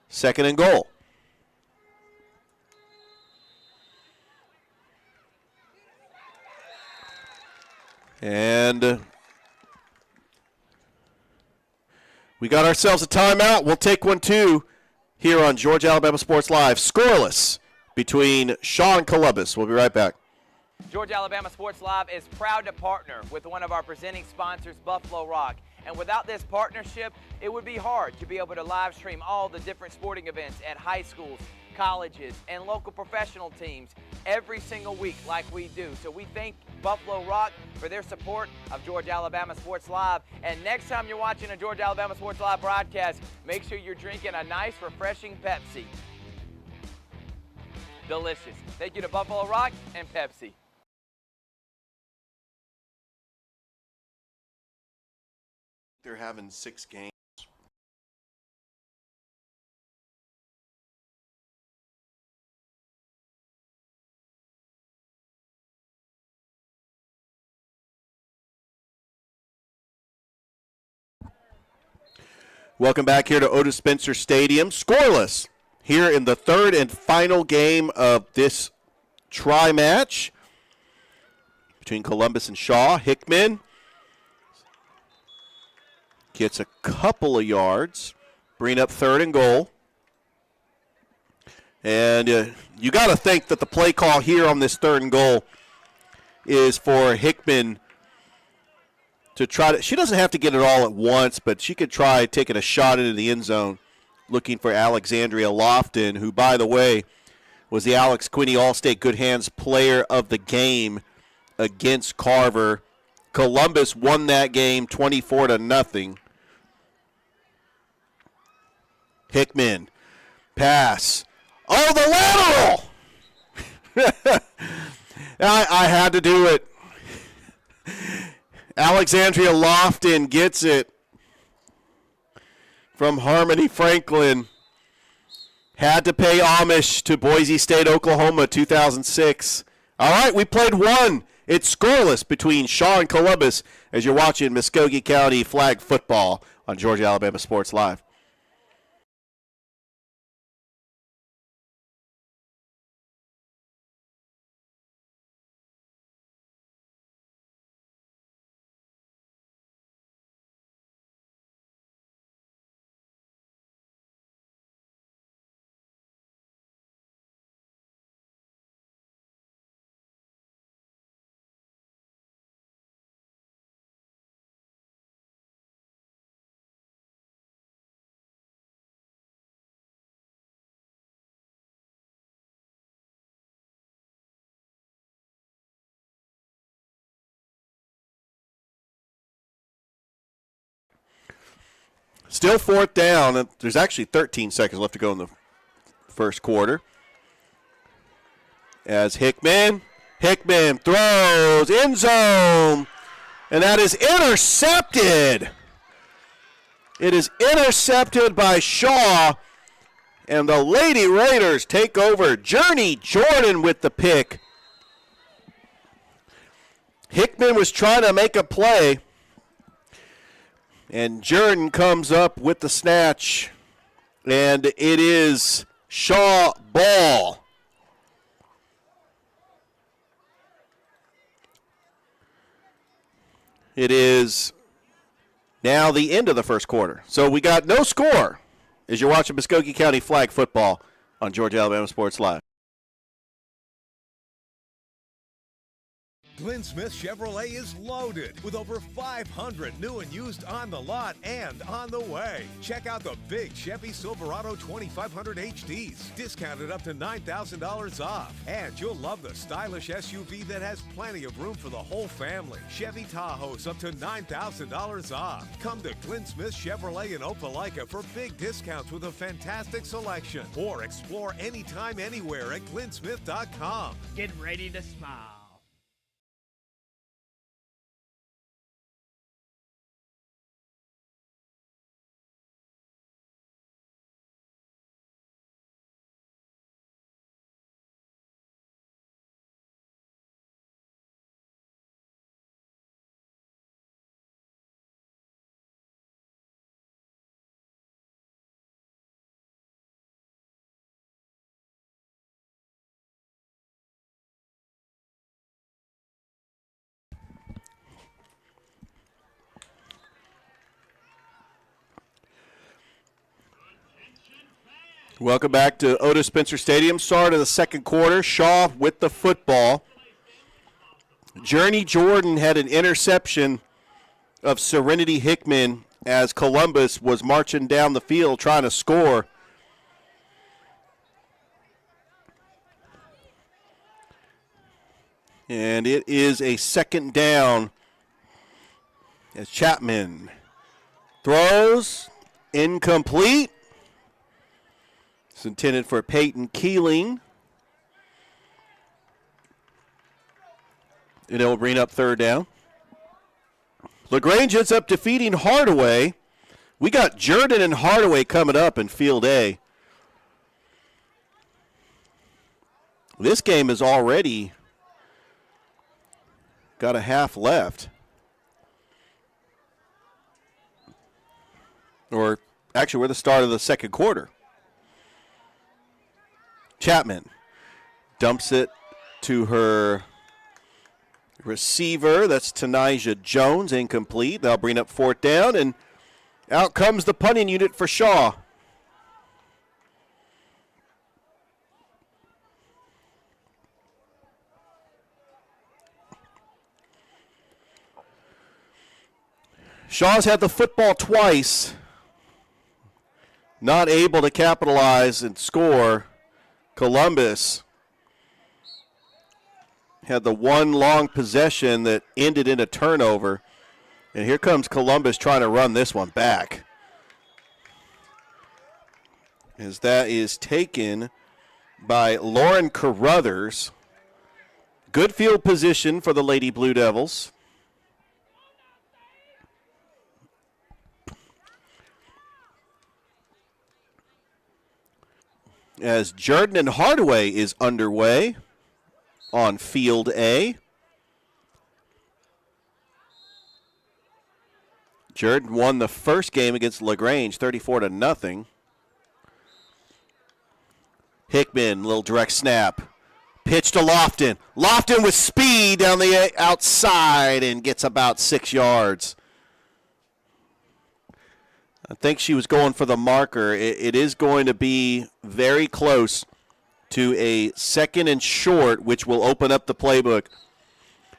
Second and goal. And we got ourselves a timeout. We'll take one too here on Georgia Alabama Sports Live. Scoreless between Shaw and Columbus. We'll be right back. Georgia Alabama Sports Live is proud to partner with one of our presenting sponsors, Buffalo Rock. And without this partnership, it would be hard to be able to live stream all the different sporting events at high schools, colleges, and local professional teams every single week like we do. So we thank Buffalo Rock for their support of Georgia Alabama Sports Live. And next time you're watching a Georgia Alabama Sports Live broadcast, make sure you're drinking a nice, refreshing Pepsi. Delicious. Thank you to Buffalo Rock and Pepsi. They're having 6 games. Welcome back here to Otis Spencer Stadium. Scoreless here in the third and final game of this tri-match between Columbus and Shaw. Hickman gets a couple of yards, bring up third and goal. And you got to think that the play call here on this third and goal is for Hickman to try to – she doesn't have to get it all at once, but she could try taking a shot into the end zone looking for Alexandria Lofton, who, by the way, was the Alex Quinney All-State Good Hands Player of the Game against Carver. Columbus won that game 24-0. Hickman, pass. Oh, the lateral! I had to do it. Alexandria Lofton gets it from Harmony Franklin. Had to pay homage to Boise State, Oklahoma, 2006. All right, we played one. It's scoreless between Shaw and Columbus as you're watching Muskogee County flag football on Georgia Alabama Sports Live. Still fourth down. There's actually 13 seconds left to go in the first quarter. As Hickman throws, end zone, and that is intercepted. It is intercepted by Shaw, and the Lady Raiders take over. Journey Jordan with the pick. Hickman was trying to make a play, and Jordan comes up with the snatch, and it is Shaw ball. It is now the end of the first quarter. So we got no score as you're watching Muskogee County flag football on Georgia Alabama Sports Live. Glenn Smith Chevrolet is loaded with over 500 new and used on the lot and on the way. Check out the big Chevy Silverado 2500 HDs, discounted up to $9,000 off. And you'll love the stylish SUV that has plenty of room for the whole family. Chevy Tahoe's up to $9,000 off. Come to Glenn Smith Chevrolet in Opelika for big discounts with a fantastic selection. Or explore anytime, anywhere at glennsmith.com. Get ready to smile. Welcome back to Otis Spencer Stadium. Start of the second quarter. Shaw with the football. Journey Jordan had an interception of Serenity Hickman as Columbus was marching down the field trying to score. And it is a second down as Chapman throws, incomplete. It's intended for Peyton Keeling. And it will bring up third down. LaGrange ends up defeating Hardaway. We got Jordan and Hardaway coming up in Field A. This game has already got a half left. Or actually, we're at the start of the second quarter. Chapman dumps it to her receiver. That's Tanijah Jones, incomplete. They'll bring up fourth down, and out comes the punting unit for Shaw. Shaw's had the football twice, not able to capitalize and score. Columbus had the one long possession that ended in a turnover. And here comes Columbus trying to run this one back, as that is taken by Lauren Carruthers. Good field position for the Lady Blue Devils. As Jordan and Hardaway is underway on Field A. Jordan won the first game against LaGrange 34-0. Hickman, little direct snap. Pitch to Lofton. Lofton with speed down the outside and gets about 6 yards. I think she was going for the marker. It is going to be very close to a 2nd and short, which will open up the playbook.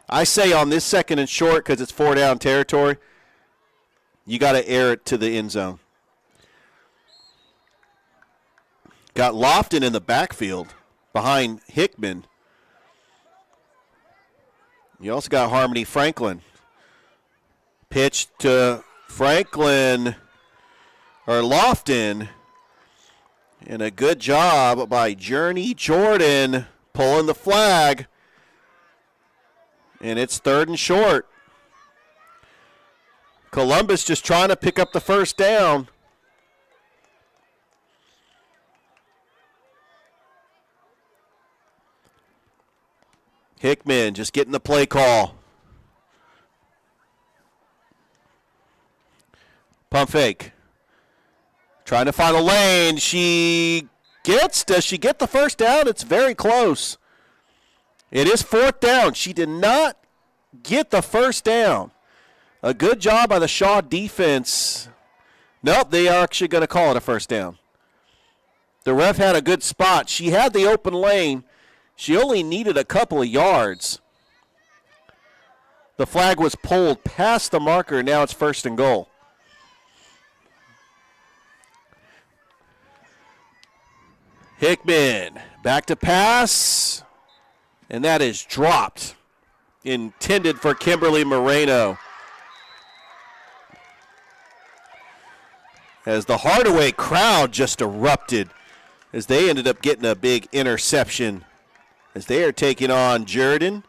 I say on this 2nd and short, because it's 4 down territory, you got to air it to the end zone. Got Lofton in the backfield behind Hickman. You also got Harmony Franklin. Pitch to Franklin, or Lofton, and a good job by Journey Jordan pulling the flag. And it's 3rd and short. Columbus just trying to pick up the first down. Hickman just getting the play call. Pump fake. Trying to find a lane. Does she get the first down? It's very close. It is 4th down. She did not get the first down. A good job by the Shaw defense. Nope, they are actually going to call it a first down. The ref had a good spot. She had the open lane. She only needed a couple of yards. The flag was pulled past the marker, and now it's 1st and goal. Hickman back to pass, and that is dropped. Intended for Kimberly Moreno. As the Hardaway crowd just erupted, as they ended up getting a big interception, as they are taking on Jordan.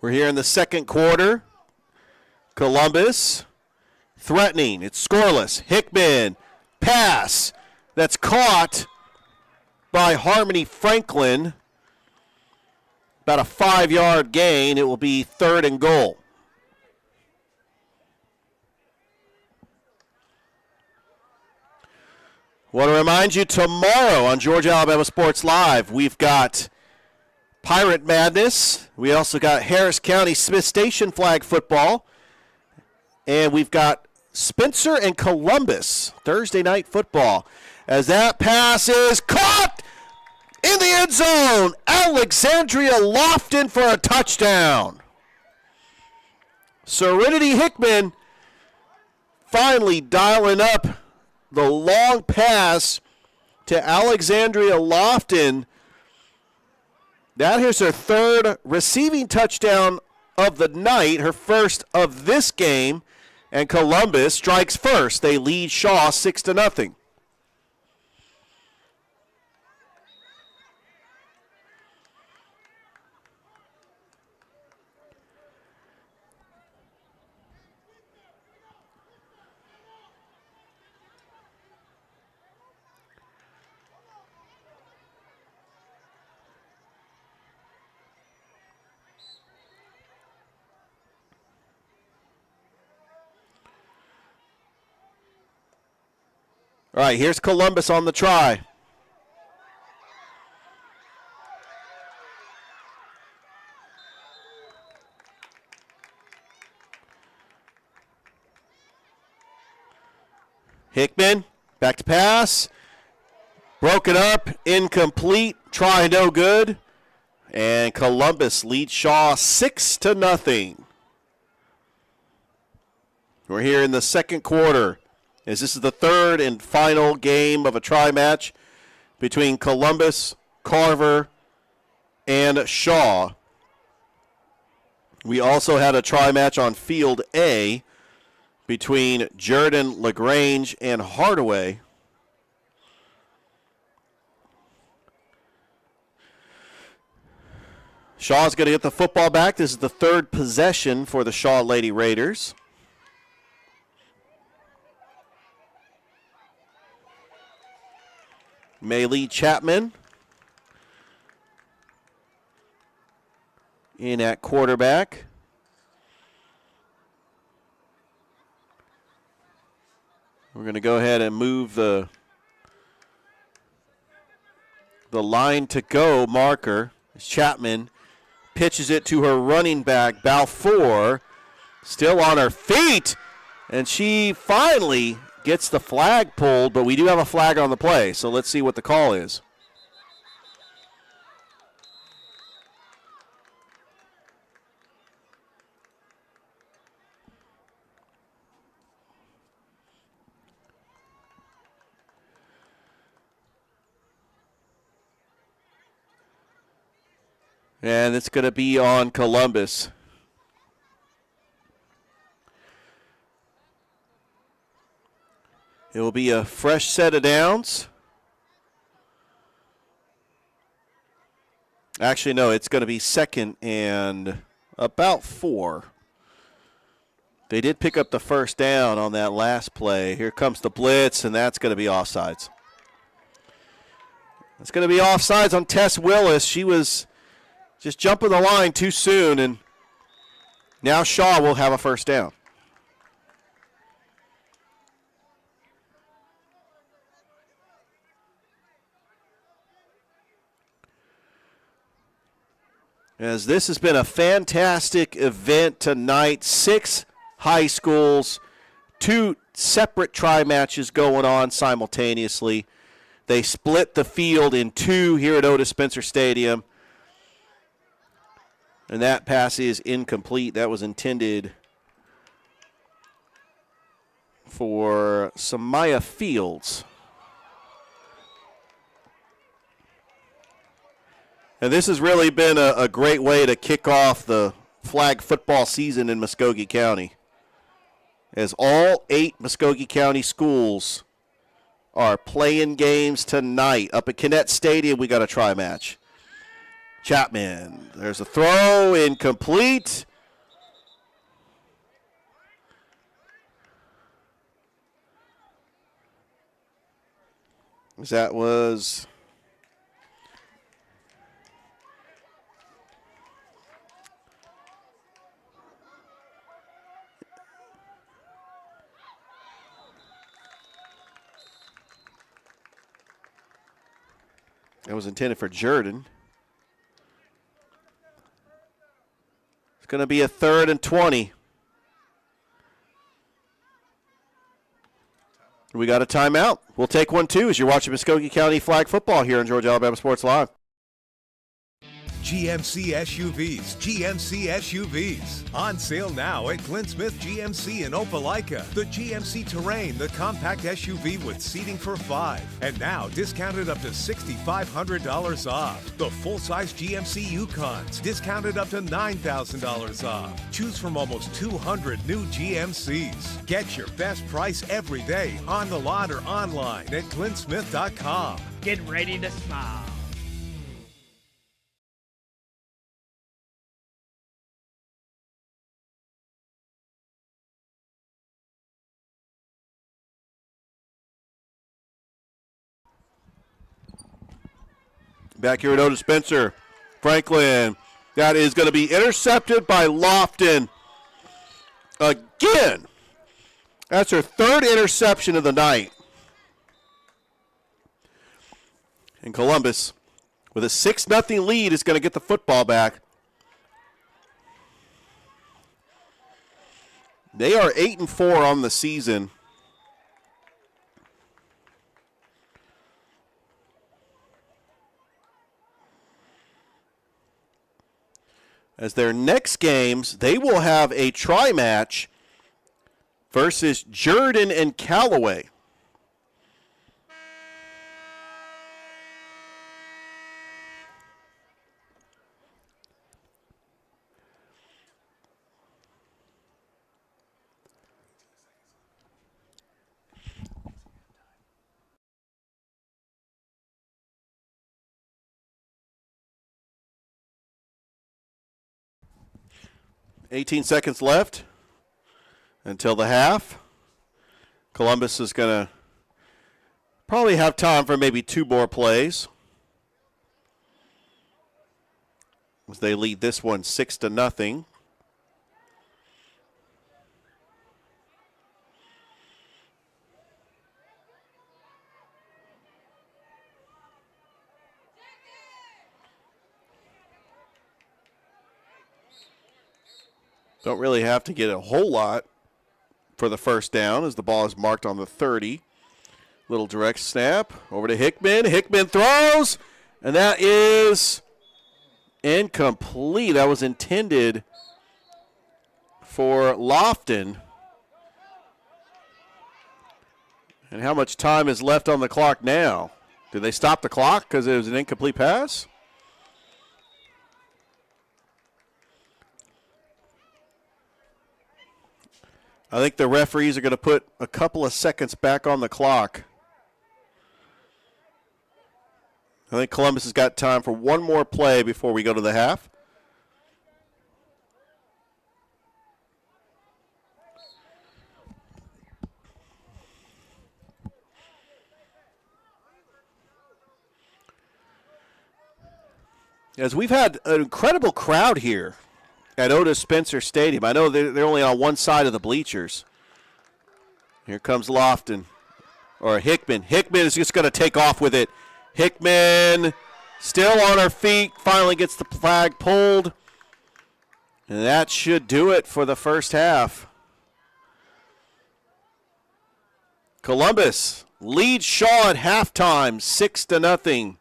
We're here in the 2nd quarter. Columbus threatening. It's scoreless. Hickman, pass. That's caught by Harmony Franklin. About a 5-yard gain. It will be 3rd and goal. Want to remind you, tomorrow on Georgia Alabama Sports Live, we've got Pirate Madness. We also got Harris County Smith Station flag football. And we've got Spencer and Columbus Thursday night football. As that pass is caught in the end zone. Alexandria Lofton for a touchdown. Serenity Hickman finally dialing up the long pass to Alexandria Lofton. That is her 3rd receiving touchdown of the night, her 1st of this game, and Columbus strikes first. They lead Shaw 6-0. All right, here's Columbus on the try. Hickman, back to pass. Broken up, incomplete, try no good. And Columbus leads Shaw 6-0. We're here in the second quarter, as this is the third and final game of a try match between Columbus, Carver, and Shaw. We also had a try match on Field A between Jordan, LaGrange, and Hardaway. Shaw's going to get the football back. This is the third possession for the Shaw Lady Raiders. Maylee Chapman in at quarterback. We're going to go ahead and move the line to go marker. Chapman pitches it to her running back, Balfour, still on her feet, and she finally gets the flag pulled, but we do have a flag on the play, so let's see what the call is. And it's going to be on Columbus. It will be a fresh set of downs. Actually, no, it's going to be second and about 4. They did pick up the first down on that last play. Here comes the blitz, and that's going to be offsides. It's going to be offsides on Tess Willis. She was just jumping the line too soon, and now Shaw will have a first down. As this has been a fantastic event tonight, 6 high schools, 2 separate try matches going on simultaneously. They split the field in 2 here at Otis Spencer Stadium. And that pass is incomplete. That was intended for Samaya Fields. And this has really been a great way to kick off the flag football season in Muskogee County, as all 8 Muskogee County schools are playing games tonight. Up at Kinnett Stadium, we got a try match. Chapman, there's a throw, incomplete. That was intended for Jordan. It's going to be a 3rd and 20. We got a timeout. We'll take one, too, as you're watching Muskogee County flag football here on Georgia Alabama Sports Live. GMC SUVs, GMC SUVs. On sale now at Clint Smith GMC in Opelika. The GMC Terrain, the compact SUV with seating for 5. And now discounted up to $6,500 off. The full-size GMC Yukons, discounted up to $9,000 off. Choose from almost 200 new GMCs. Get your best price every day on the lot or online at clintsmith.com. Get ready to smile. Back here at Otis Spencer, Franklin, that is going to be intercepted by Lofton again. That's her 3rd interception of the night. And Columbus, with a 6-0 lead, is going to get the football back. They are 8-4 on the season. as their next games, they will have a tri-match versus Jordan and Callaway. $18 seconds left until the half. Columbus is going to probably have time for maybe 2 more plays, as they lead this one 6-0. Don't really have to get a whole lot for the first down as the ball is marked on the 30. Little direct snap over to Hickman. Hickman throws, and that is incomplete. That was intended for Lofton. And how much time is left on the clock now? Did they stop the clock because it was an incomplete pass? I think the referees are going to put a couple of seconds back on the clock. I think Columbus has got time for one more play before we go to the half. As we've had an incredible crowd here at Otis Spencer Stadium. I know they're only on one side of the bleachers. Here comes Lofton, or Hickman. Hickman is just going to take off with it. Hickman still on her feet, finally gets the flag pulled. And that should do it for the first half. Columbus leads Shaw at halftime, 6-0.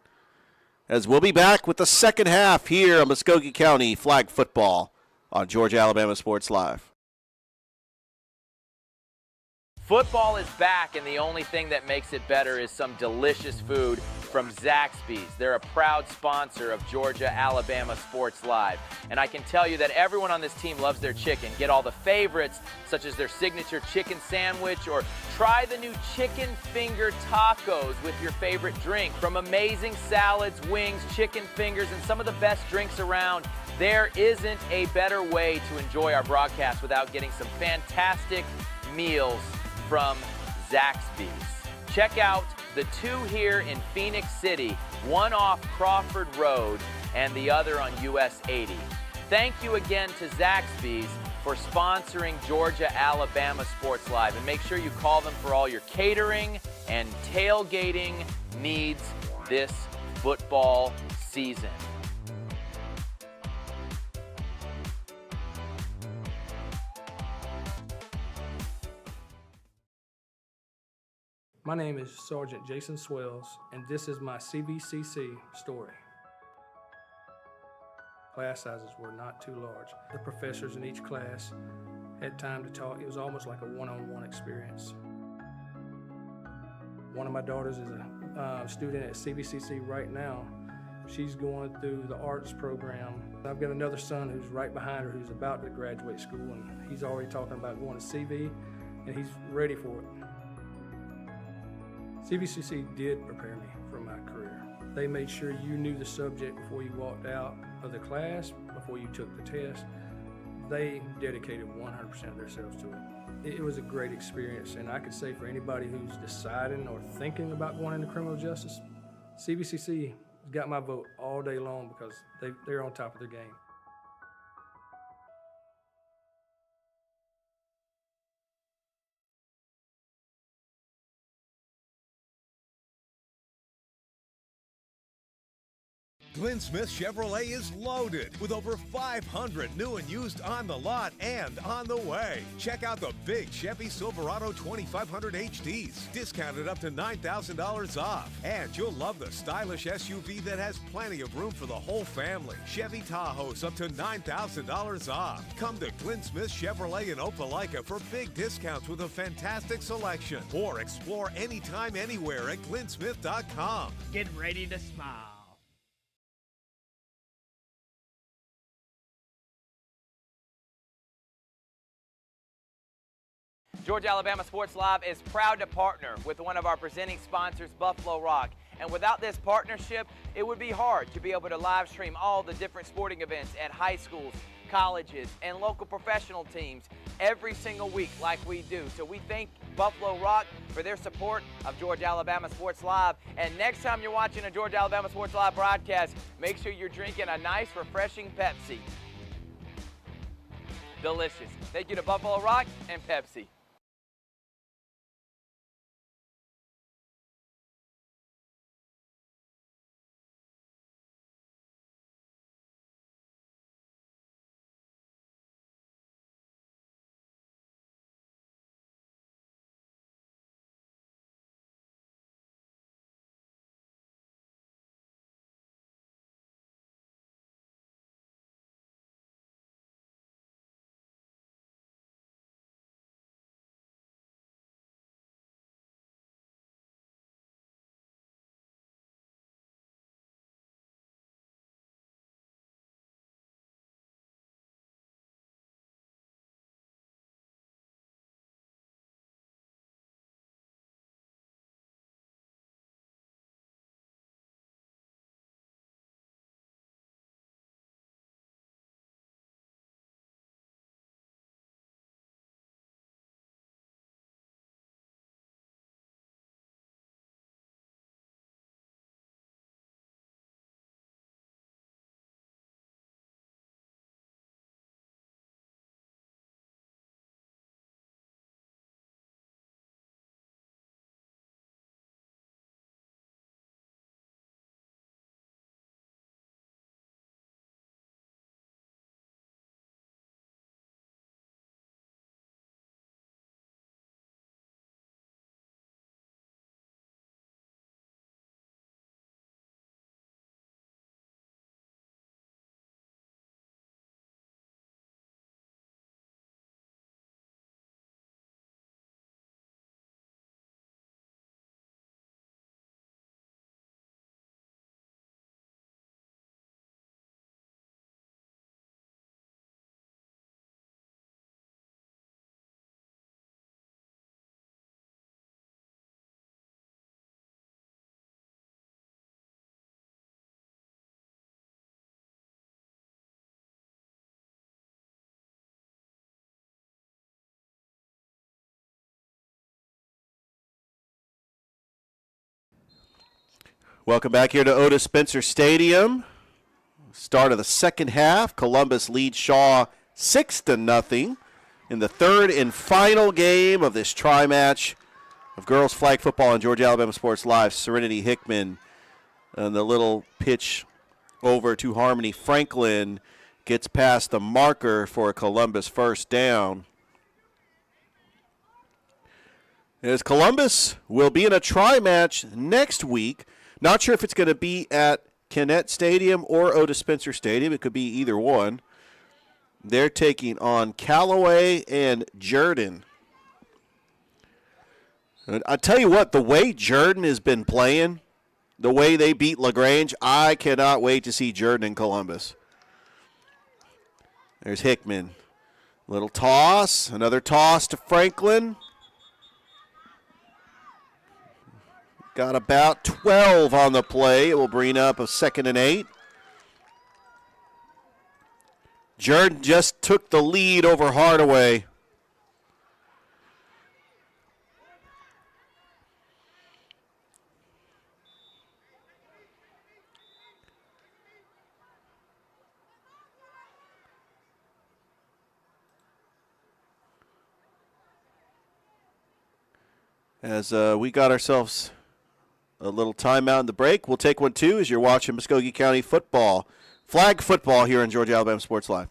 As we'll be back with the second half here on Muskogee County Flag Football on Georgia Alabama Sports Live. Football is back, and the only thing that makes it better is some delicious food from Zaxby's. They're a proud sponsor of Georgia Alabama Sports Live. And I can tell you that everyone on this team loves their chicken. Get all the favorites, such as their signature chicken sandwich, or try the new chicken finger tacos with your favorite drink. From amazing salads, wings, chicken fingers, and some of the best drinks around, there isn't a better way to enjoy our broadcast without getting some fantastic meals from Zaxby's. Check out the 2 here in Phoenix City, one off Crawford Road and the other on US 80. Thank you again to Zaxby's for sponsoring Georgia Alabama Sports Live, and make sure you call them for all your catering and tailgating needs this football season. My name is Sergeant Jason Swells, and this is my CVCC story. Class sizes were not too large. The professors in each class had time to talk. It was almost like a one-on-one experience. One of my daughters is a student at CVCC right now. She's going through the arts program. I've got another son who's right behind her who's about to graduate school, and he's already talking about going to CV, and he's ready for it. CVCC did prepare me for my career. They made sure you knew the subject before you walked out of the class, before you took the test. They dedicated 100% of themselves to it. It was a great experience, and I could say for anybody who's deciding or thinking about going into criminal justice, CVCC got my vote all day long because they're on top of their game. Glenn Smith Chevrolet is loaded with over 500 new and used on the lot and on the way. Check out the big Chevy Silverado 2500 HDs, discounted up to $9,000 off. And you'll love the stylish SUV that has plenty of room for the whole family. Chevy Tahoe's up to $9,000 off. Come to Glenn Smith Chevrolet in Opelika for big discounts with a fantastic selection. Or explore anytime, anywhere at glennsmith.com. Get ready to smile. Georgia Alabama Sports Live is proud to partner with one of our presenting sponsors, Buffalo Rock. And without this partnership, it would be hard to be able to live stream all the different sporting events at high schools, colleges, and local professional teams every single week like we do. So we thank Buffalo Rock for their support of Georgia Alabama Sports Live. And next time you're watching a Georgia Alabama Sports Live broadcast, make sure you're drinking a nice, refreshing Pepsi. Delicious. Thank you to Buffalo Rock and Pepsi. Welcome back here to Otis Spencer Stadium. Start of the second half. Columbus leads Shaw 6-0 in the third and final game of this tri-match of girls flag football on Georgia Alabama Sports Live. Serenity Hickman and the little pitch over to Harmony Franklin gets past the marker for a Columbus first down. As Columbus will be in a tri-match next week. Not sure if it's going to be at Kennett Stadium or Otis Spencer Stadium. It could be either one. They're taking on Callaway and Jordan. And I tell you what, the way Jordan has been playing, the way they beat LaGrange, I cannot wait to see Jordan in Columbus. There's Hickman. Little toss, another toss to Franklin. Got about 12 on the play. It will bring up a 2nd and 8. Jordan just took the lead over Hardaway. As we got ourselves A little timeout in the break. We'll take one, too, as you're watching Muskogee County football. Flag football here on Georgia Alabama Sports Live.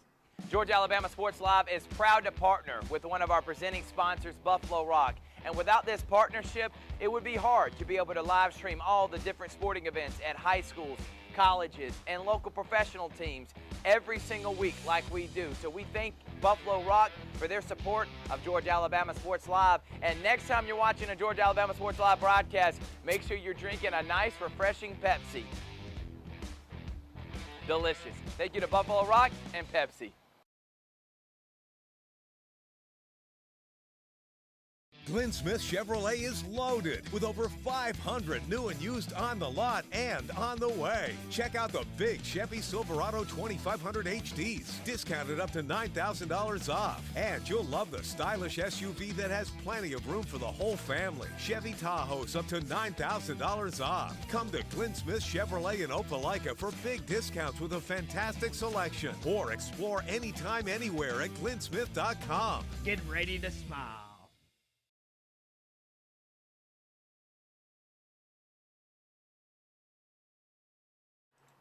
Georgia Alabama Sports Live is proud to partner with one of our presenting sponsors, Buffalo Rock. And without this partnership, it would be hard to be able to live stream all the different sporting events at high schools, colleges, and local professional teams every single week like we do. So we thank Buffalo Rock for their support of Georgia Alabama Sports Live. And next time you're watching a Georgia Alabama Sports Live broadcast, make sure you're drinking a nice, refreshing Pepsi. Delicious. Thank you to Buffalo Rock and Pepsi. Glenn Smith Chevrolet is loaded with over 500 new and used on the lot and on the way. Check out the big Chevy Silverado 2500 HDs, discounted up to $9,000 off. And you'll love the stylish SUV that has plenty of room for the whole family. Chevy Tahoe's up to $9,000 off. Come to Glenn Smith Chevrolet in Opelika for big discounts with a fantastic selection. Or explore anytime, anywhere at glennsmith.com. Get ready to smile.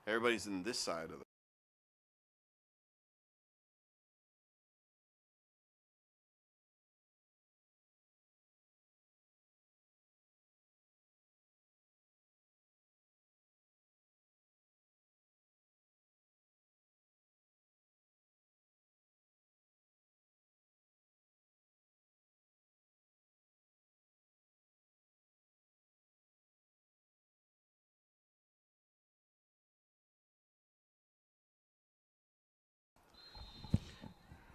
Everybody's in this side of it.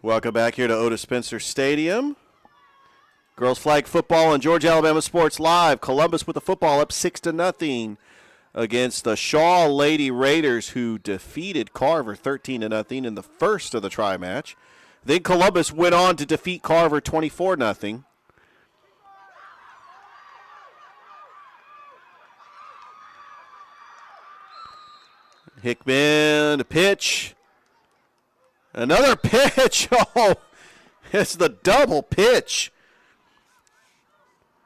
Welcome back here to Otis Spencer Stadium. Girls flag football on Georgia Alabama Sports Live. Columbus with the football up 6-0 against the Shaw Lady Raiders, who defeated Carver 13-0 in the first of the tri-match. Then Columbus went on to defeat Carver 24-0. Hickman, a pitch. Another pitch. Oh, it's the double pitch.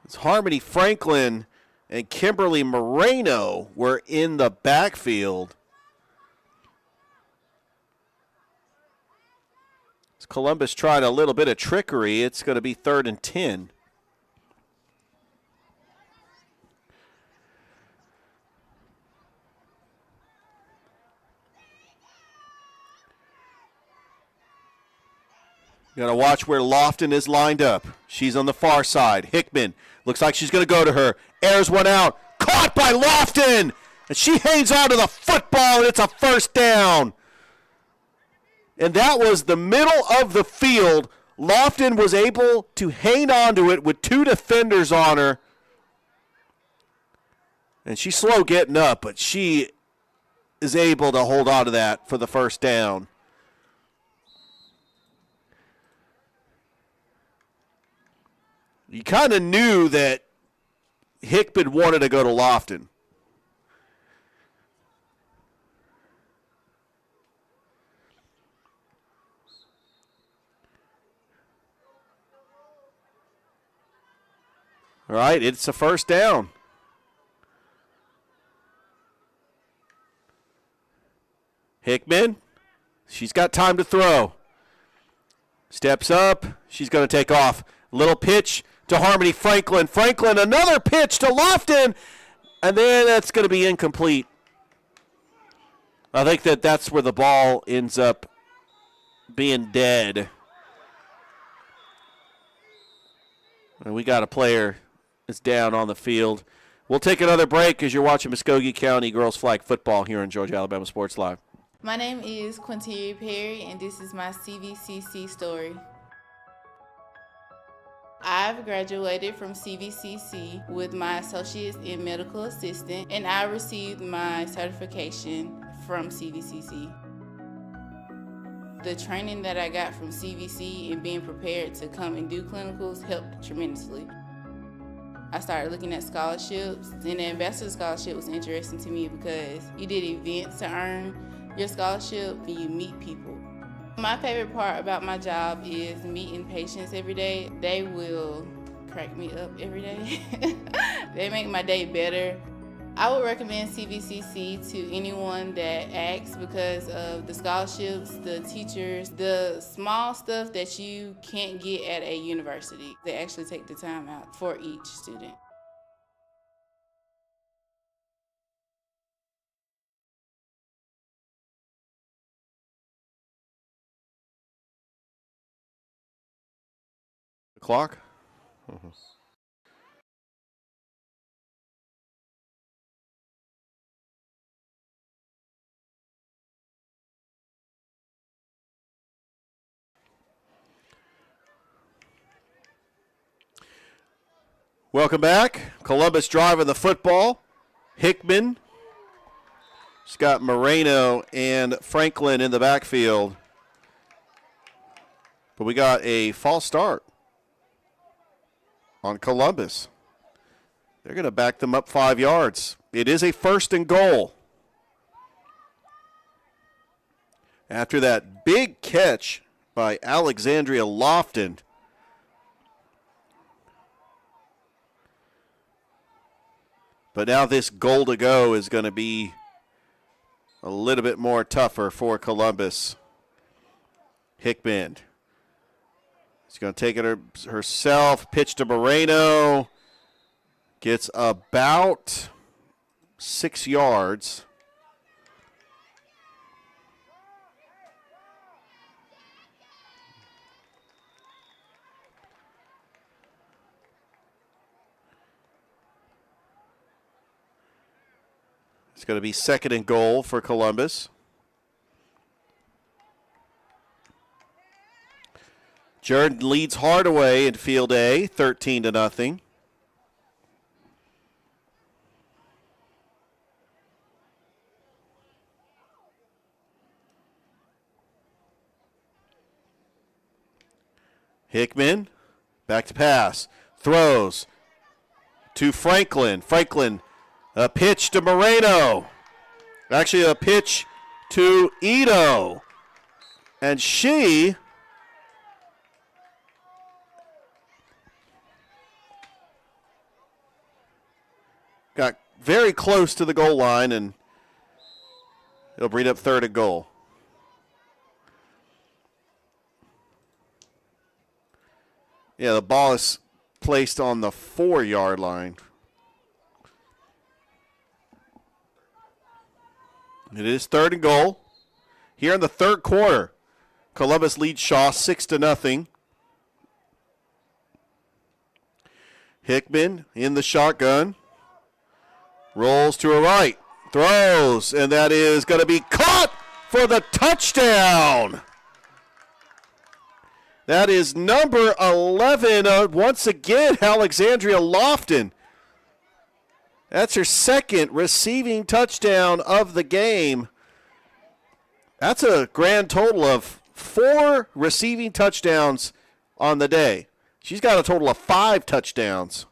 It's Harmony Franklin and Kimberly Moreno were in the backfield. As Columbus tried a little bit of trickery, it's going to be 3rd and 10. Got to watch where Lofton is lined up. She's on the far side. Hickman looks like she's going to go to her. Airs one out. Caught by Lofton. And she hangs on to the football, and it's a first down. And that was the middle of the field. Lofton was able to hang on to it with 2 defenders on her. And she's slow getting up, but she is able to hold on to that for the first down. You kind of knew that Hickman wanted to go to Lofton. All right, it's a first down. Hickman, she's got time to throw. Steps up, she's going to take off. Little pitch to Harmony Franklin. Franklin, another pitch to Lofton, and then that's going to be incomplete. I think that's where the ball ends up being dead. And we got a player that's down on the field. We'll take another break as you're watching Muskogee County girls flag football here on Georgia Alabama Sports Live. My name is Quinteria Perry, and this is my CVCC story. I've graduated from CVCC with my associates in medical assistant, and I received my certification from CVCC. The training that I got from CVC and being prepared to come and do clinicals helped tremendously. I started looking at scholarships, and the Ambassador Scholarship was interesting to me because you did events to earn your scholarship and you meet people. My favorite part about my job is meeting patients every day. They will crack me up every day. They make my day better. I would recommend CVCC to anyone that asks because of the scholarships, the teachers, the small stuff that you can't get at a university. They actually take the time out for each student. The clock? Welcome back. Columbus driving the football. Hickman. She's got Moreno and Franklin in the backfield. But we got a false start on Columbus. They're going to back them up 5 yards. It is a 1st and goal. After that big catch by Alexandria Lofton. But now this goal to go is going to be a little bit more tougher for Columbus. Hickman. She's going to take it herself. Pitch to Moreno. Gets about 6 yards. It's going to be 2nd and goal for Columbus. Jordan leads Hardaway in field A, 13-0. Hickman, back to pass, throws to Franklin. Franklin, a pitch to Moreno. Actually, a pitch to Ito. And she got very close to the goal line, and it'll bring up 3rd and goal. Yeah, the ball is placed on the 4-yard line. It is 3rd and goal. Here in the 3rd quarter, Columbus leads Shaw 6-0. Hickman in the shotgun. Rolls to her right. Throws, and that is going to be caught for the touchdown. That is number 11, once again, Alexandria Lofton. That's her 2nd receiving touchdown of the game. That's a grand total of 4 receiving touchdowns on the day. She's got a total of 5 touchdowns.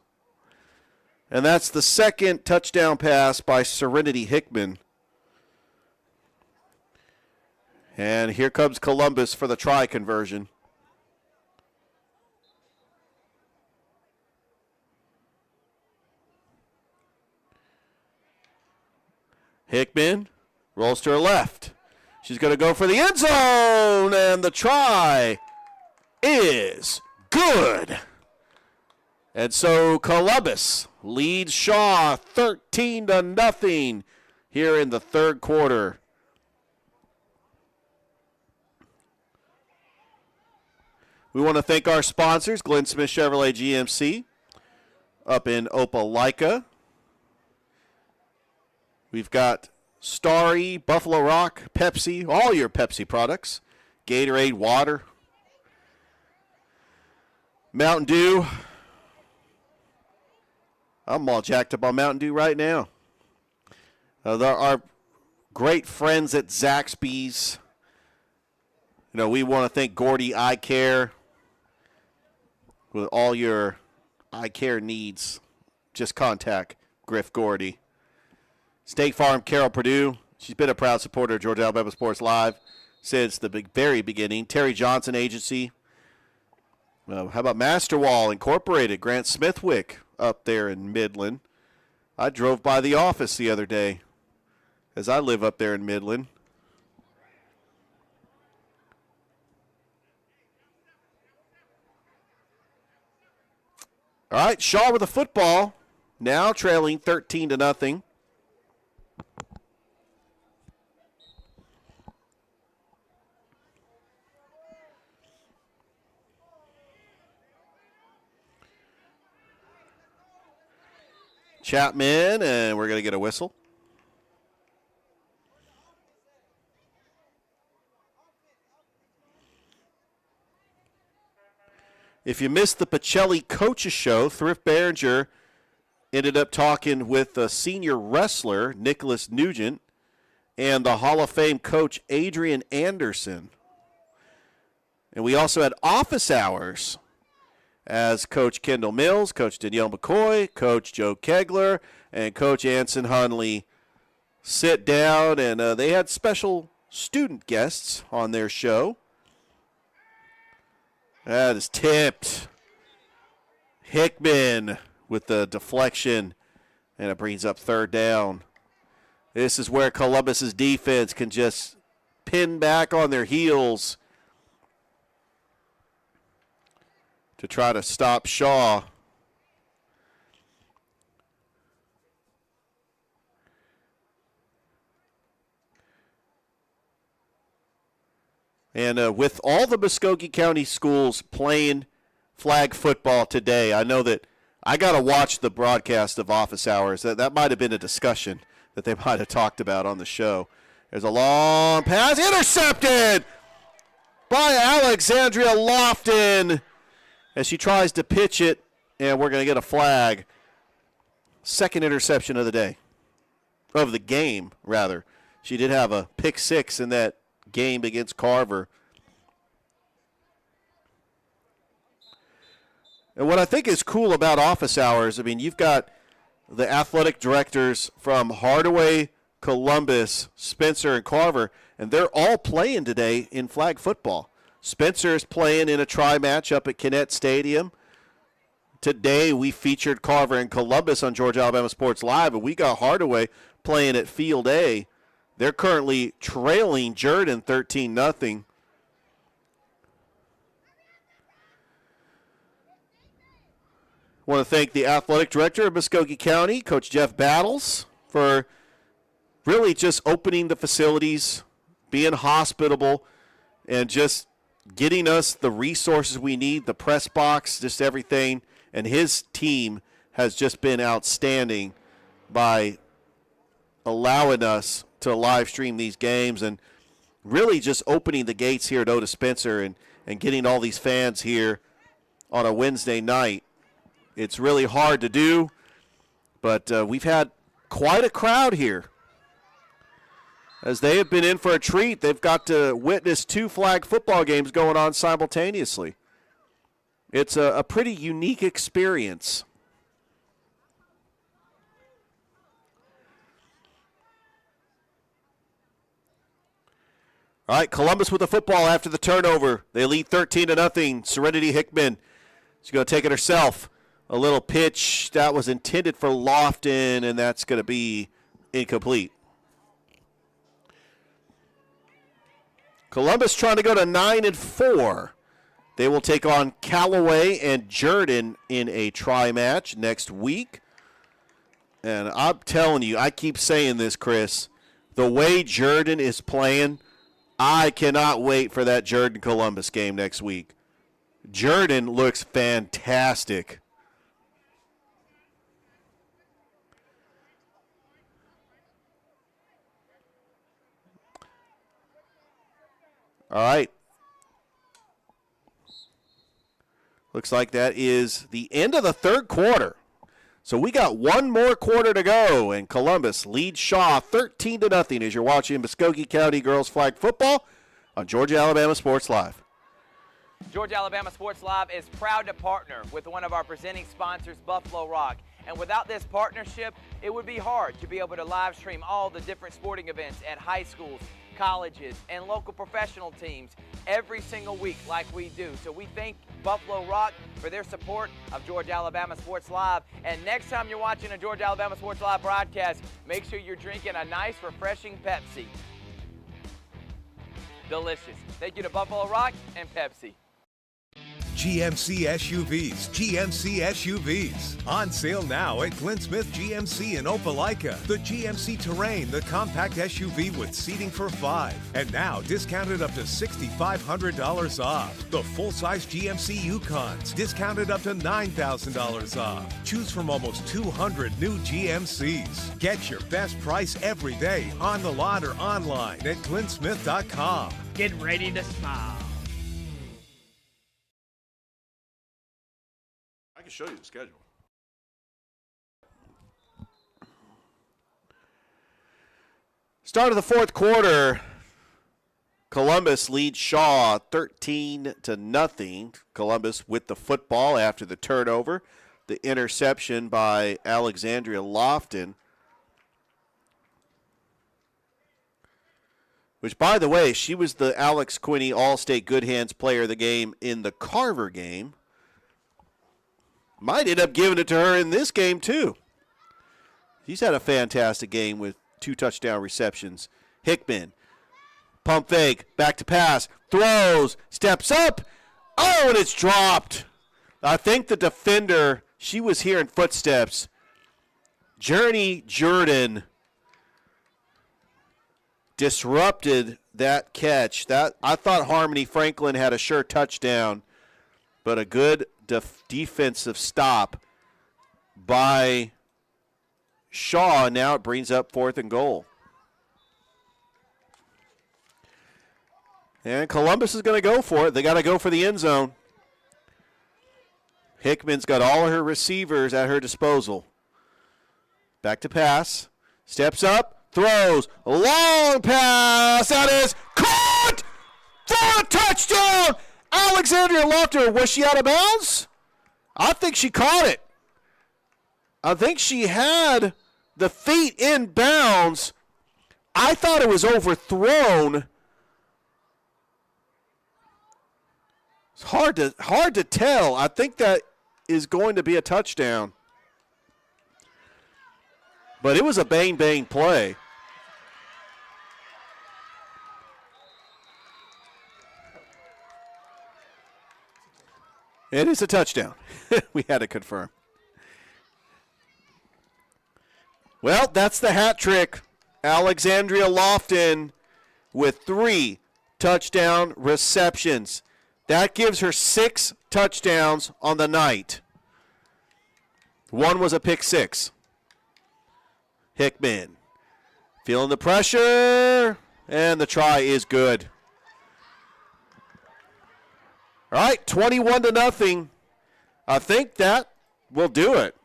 And that's the 2nd touchdown pass by Serenity Hickman. And here comes Columbus for the try conversion. Hickman rolls to her left. She's going to go for the end zone, and the try is good. And so Columbus leads Shaw 13-0 here in the 3rd quarter. We want to thank our sponsors, Glenn Smith Chevrolet GMC up in Opelika. We've got Starry, Buffalo Rock, Pepsi, all your Pepsi products, Gatorade, water, Mountain Dew. I'm all jacked up on Mountain Dew right now. Our great friends at Zaxby's. You know, we want to thank Gordy Eye Care with all your eye care needs. Just contact Griff Gordy. State Farm, Carol Purdue. She's been a proud supporter of Georgia Alabama Sports Live since the very beginning. Terry Johnson Agency. How about Masterwall Incorporated, Grant Smithwick up there in Midland. I drove by the office the other day, as I live up there in Midland. All right, Shaw with the football, now trailing 13-0. Chapman, and we're going to get a whistle. If you missed the Pacelli Coaches Show, Thrift Behringer ended up talking with the senior wrestler, Nicholas Nugent, and the Hall of Fame coach, Adrian Anderson. And we also had office hours as Coach Kendall Mills, Coach Danielle McCoy, Coach Joe Kegler, and Coach Anson Hunley sit down, and they had special student guests on their show. That is tipped. Hickman with the deflection, and it brings up third down. This is where Columbus's defense can just pin back on their heels to try to stop Shaw. And with all the Muskogee County schools playing flag football today, I know that I got to watch the broadcast of office hours. That might have been a discussion that they might have talked about on the show. There's a long pass, intercepted by Alexandria Lofton as she tries to pitch it, and we're going to get a flag. Second interception of the day, of the game, rather. She did have a pick six in that game against Carver. And what I think is cool about office hours, I mean, you've got the athletic directors from Hardaway, Columbus, Spencer, and Carver, and they're all playing today in flag football. Spencer's playing in a tri-match up at Kinnett Stadium. Today we featured Carver and Columbus on Georgia Alabama Sports Live, and we got Hardaway playing at Field A. They're currently trailing Jordan 13-0. I want to thank the athletic director of Muskogee County, Coach Jeff Battles, for really just opening the facilities, being hospitable, and just getting us the resources we need, the press box, just everything. And his team has just been outstanding by allowing us to live stream these games and really just opening the gates here at Otis Spencer and getting all these fans here on a Wednesday night. It's really hard to do, but we've had quite a crowd here. As they have been in for a treat, they've got to witness two flag football games going on simultaneously. It's a pretty unique experience. All right, Columbus with the football after the turnover. They lead 13-0. Serenity Hickman, she's going to take it herself. A little pitch that was intended for Lofton, and that's going to be incomplete. Columbus trying to go to 9-4. They will take on Callaway and Jordan in a tri-match next week. And I'm telling you, I keep saying this, Chris, the way Jordan is playing, I cannot wait for that Jordan-Columbus game next week. Jordan looks fantastic. All right. Looks like that is the end of the third quarter. So we got one more quarter to go, and Columbus leads Shaw 13-0 as you're watching Muskogee County Girls Flag Football on Georgia Alabama Sports Live. Georgia Alabama Sports Live is proud to partner with one of our presenting sponsors, Buffalo Rock. And without this partnership, it would be hard to be able to live stream all the different sporting events at high schools, colleges, and local professional teams every single week like we do. So we thank Buffalo Rock for their support of Georgia Alabama Sports Live. And next time you're watching a Georgia Alabama Sports Live broadcast, make sure you're drinking a nice, refreshing Pepsi. Delicious. Thank you to Buffalo Rock and Pepsi. GMC SUVs, GMC SUVs. On sale now at Clint Smith GMC in Opelika. The GMC Terrain, the compact SUV with seating for 5. And now discounted up to $6,500 off. The full-size GMC Yukons, discounted up to $9,000 off. Choose from almost 200 new GMCs. Get your best price every day on the lot or online at clintsmith.com. Get ready to smile. I can show you the schedule. Start of the fourth quarter. Columbus leads Shaw 13-0. Columbus with the football after the turnover. The interception by Alexandria Lofton. Which, by the way, she was the Alex Quinney All-State Good Hands Player of the Game in the Carver game. Might end up giving it to her in this game, too. He's had a fantastic game with 2 touchdown receptions. Hickman, pump fake, back to pass, throws, steps up. Oh, and it's dropped. I think the defender, she was hearing footsteps. Journey Jordan disrupted that catch. That I thought Harmony Franklin had a sure touchdown, but a good defensive stop by Shaw. Now it brings up 4th and goal. And Columbus is going to go for it. They got to go for the end zone. Hickman's got all of her receivers at her disposal. Back to pass. Steps up. Throws. A long pass. That is caught for a touchdown. Alexandria Lofton, was she out of bounds? I think she caught it. I think she had the feet in bounds. I thought it was overthrown. It's hard to tell. I think that is going to be a touchdown. But it was a bang play. It is a touchdown. We had to confirm. Well, that's the hat trick. Alexandria Lofton with 3 touchdown receptions. That gives her 6 touchdowns on the night. 1 was a pick 6. Hickman feeling the pressure, and the try is good. All right, 21-0. I think that will do it.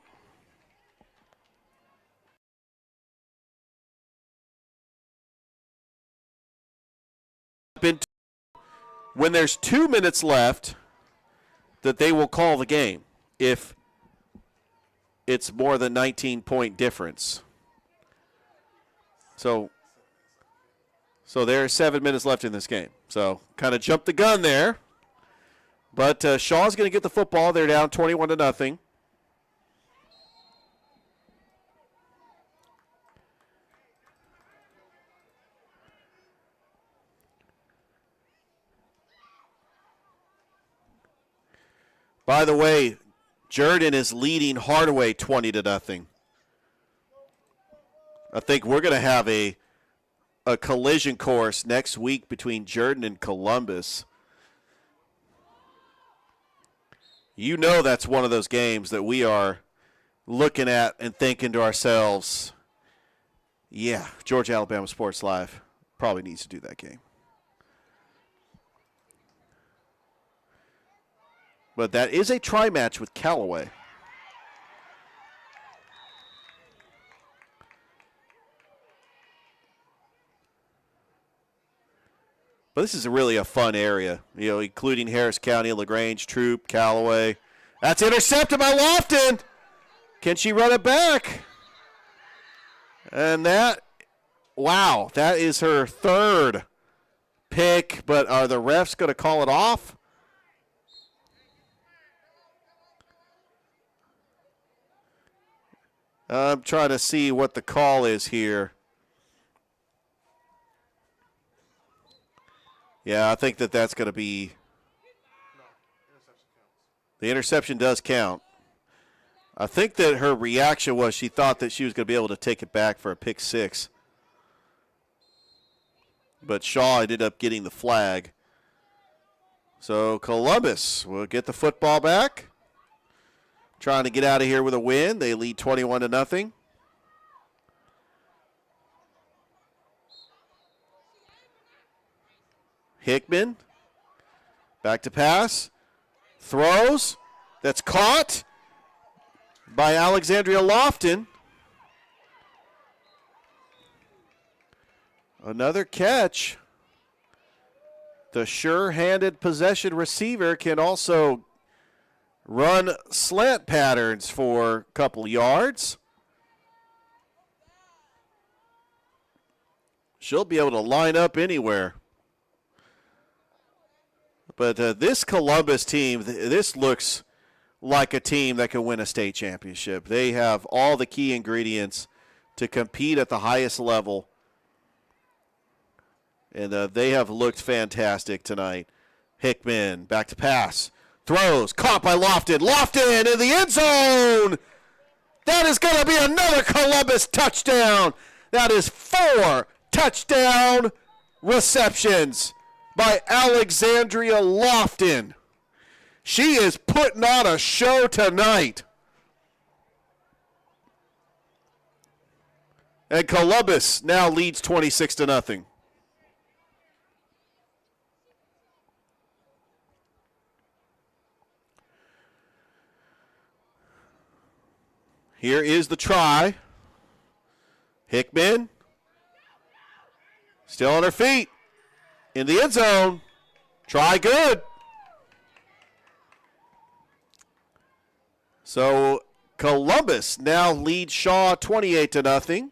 When there's 2 minutes left, that they will call the game if it's more than 19-point difference. So there's 7 minutes left in this game. So kind of jumped the gun there. But Shaw's going to get the football. They're down 21-0. By the way, Jordan is leading Hardaway 20-0. I think we're going to have a collision course next week between Jordan and Columbus. You know that's one of those games that we are looking at and thinking to ourselves, yeah, Georgia Alabama Sports Live probably needs to do that game. But that is a try match with Callaway. But this is really a fun area, including Harris County, LaGrange, Troop, Callaway. That's intercepted by Lofton. Can she run it back? And that is her 3rd pick, but are the refs going to call it off? I'm trying to see what the call is here. Yeah, I think that's going to be. The interception does count. I think that her reaction was she thought that she was going to be able to take it back for a pick six. But Shaw ended up getting the flag. So Columbus will get the football back. Trying to get out of here with a win. They lead 21-0. Hickman. Back to pass. Throws. That's caught by Alexandria Lofton. Another catch. The sure-handed possession receiver can also run slant patterns for a couple yards. She'll be able to line up anywhere. But this Columbus team, this looks like a team that can win a state championship. They have all the key ingredients to compete at the highest level. And they have looked fantastic tonight. Hickman, back to pass. Throws, caught by Lofton. Lofton in the end zone. That is going to be another Columbus touchdown. That is 4 touchdown receptions by Alexandria Lofton. She is putting on a show tonight. And Columbus now leads 26-0. Here is the try. Hickman. Still on her feet. In the end zone. Try good. So Columbus now leads Shaw 28-0.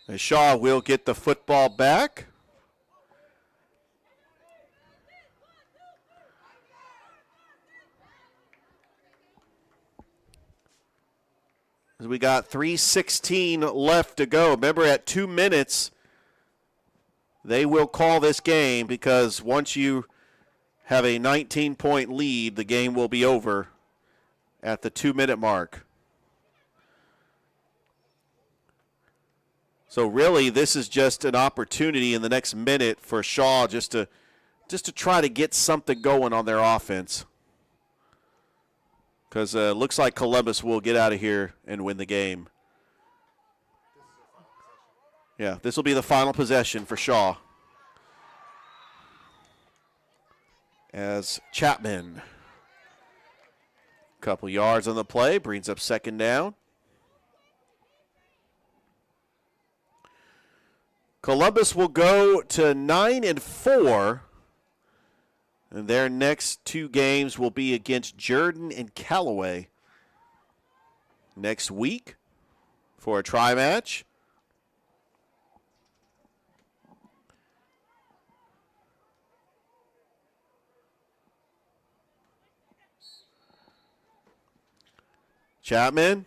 And Shaw will get the football back. We got 3:16 left to go. Remember, at 2 minutes, they will call this game because once you have a 19-point lead, the game will be over at the 2-minute mark. So really, this is just an opportunity in the next minute for Shaw just to try to get something going on their offense. Because it looks like Columbus will get out of here and win the game. Yeah, this will be the final possession for Shaw. As Chapman, a couple yards on the play, brings up second down. Columbus will go to 9-4. And their next 2 games will be against Jordan and Callaway next week for a try match. Chapman,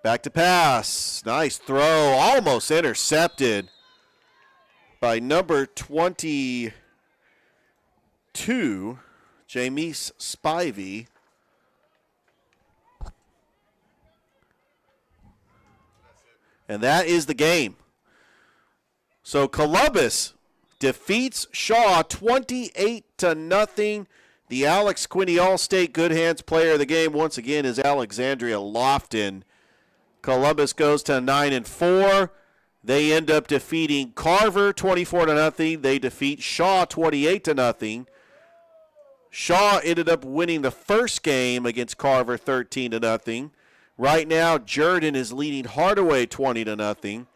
back to pass. Nice throw, almost intercepted by number 22. Jamise Spivey. And that is the game. So Columbus defeats Shaw 28-0. The Alex Quinney All-State Good Hands player of the game once again is Alexandria Lofton. Columbus goes to 9-4. They end up defeating Carver 24-0. They defeat Shaw 28-0. Shaw ended up winning the first game against Carver 13-0. Right now, Jordan is leading Hardaway 20-0.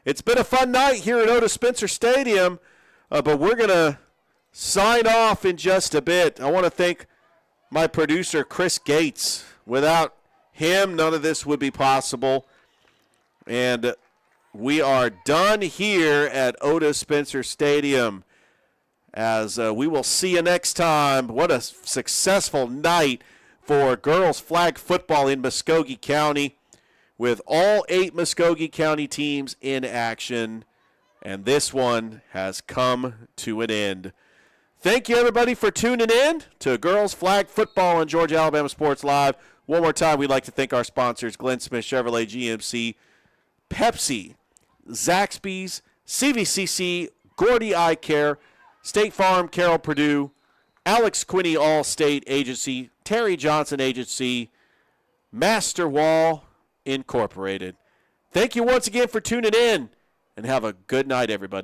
It's been a fun night here at Otis Spencer Stadium, but we're going to sign off in just a bit. I want to thank my producer, Chris Gates. Without him, none of this would be possible. And we are done here at Otis Spencer Stadium. As we will see you next time. What a successful night for girls flag football in Muskogee County, with all 8 Muskogee County teams in action. And this one has come to an end. Thank you, everybody, for tuning in to Girls Flag Football on Georgia Alabama Sports Live. One more time, we'd like to thank our sponsors, Glenn Smith Chevrolet GMC, Pepsi, Zaxby's, CVCC, Gordy Eye Care, State Farm, Carroll Purdue, Alex Quinney All-State Agency, Terry Johnson Agency, Master Wall Incorporated. Thank you once again for tuning in, and have a good night, everybody.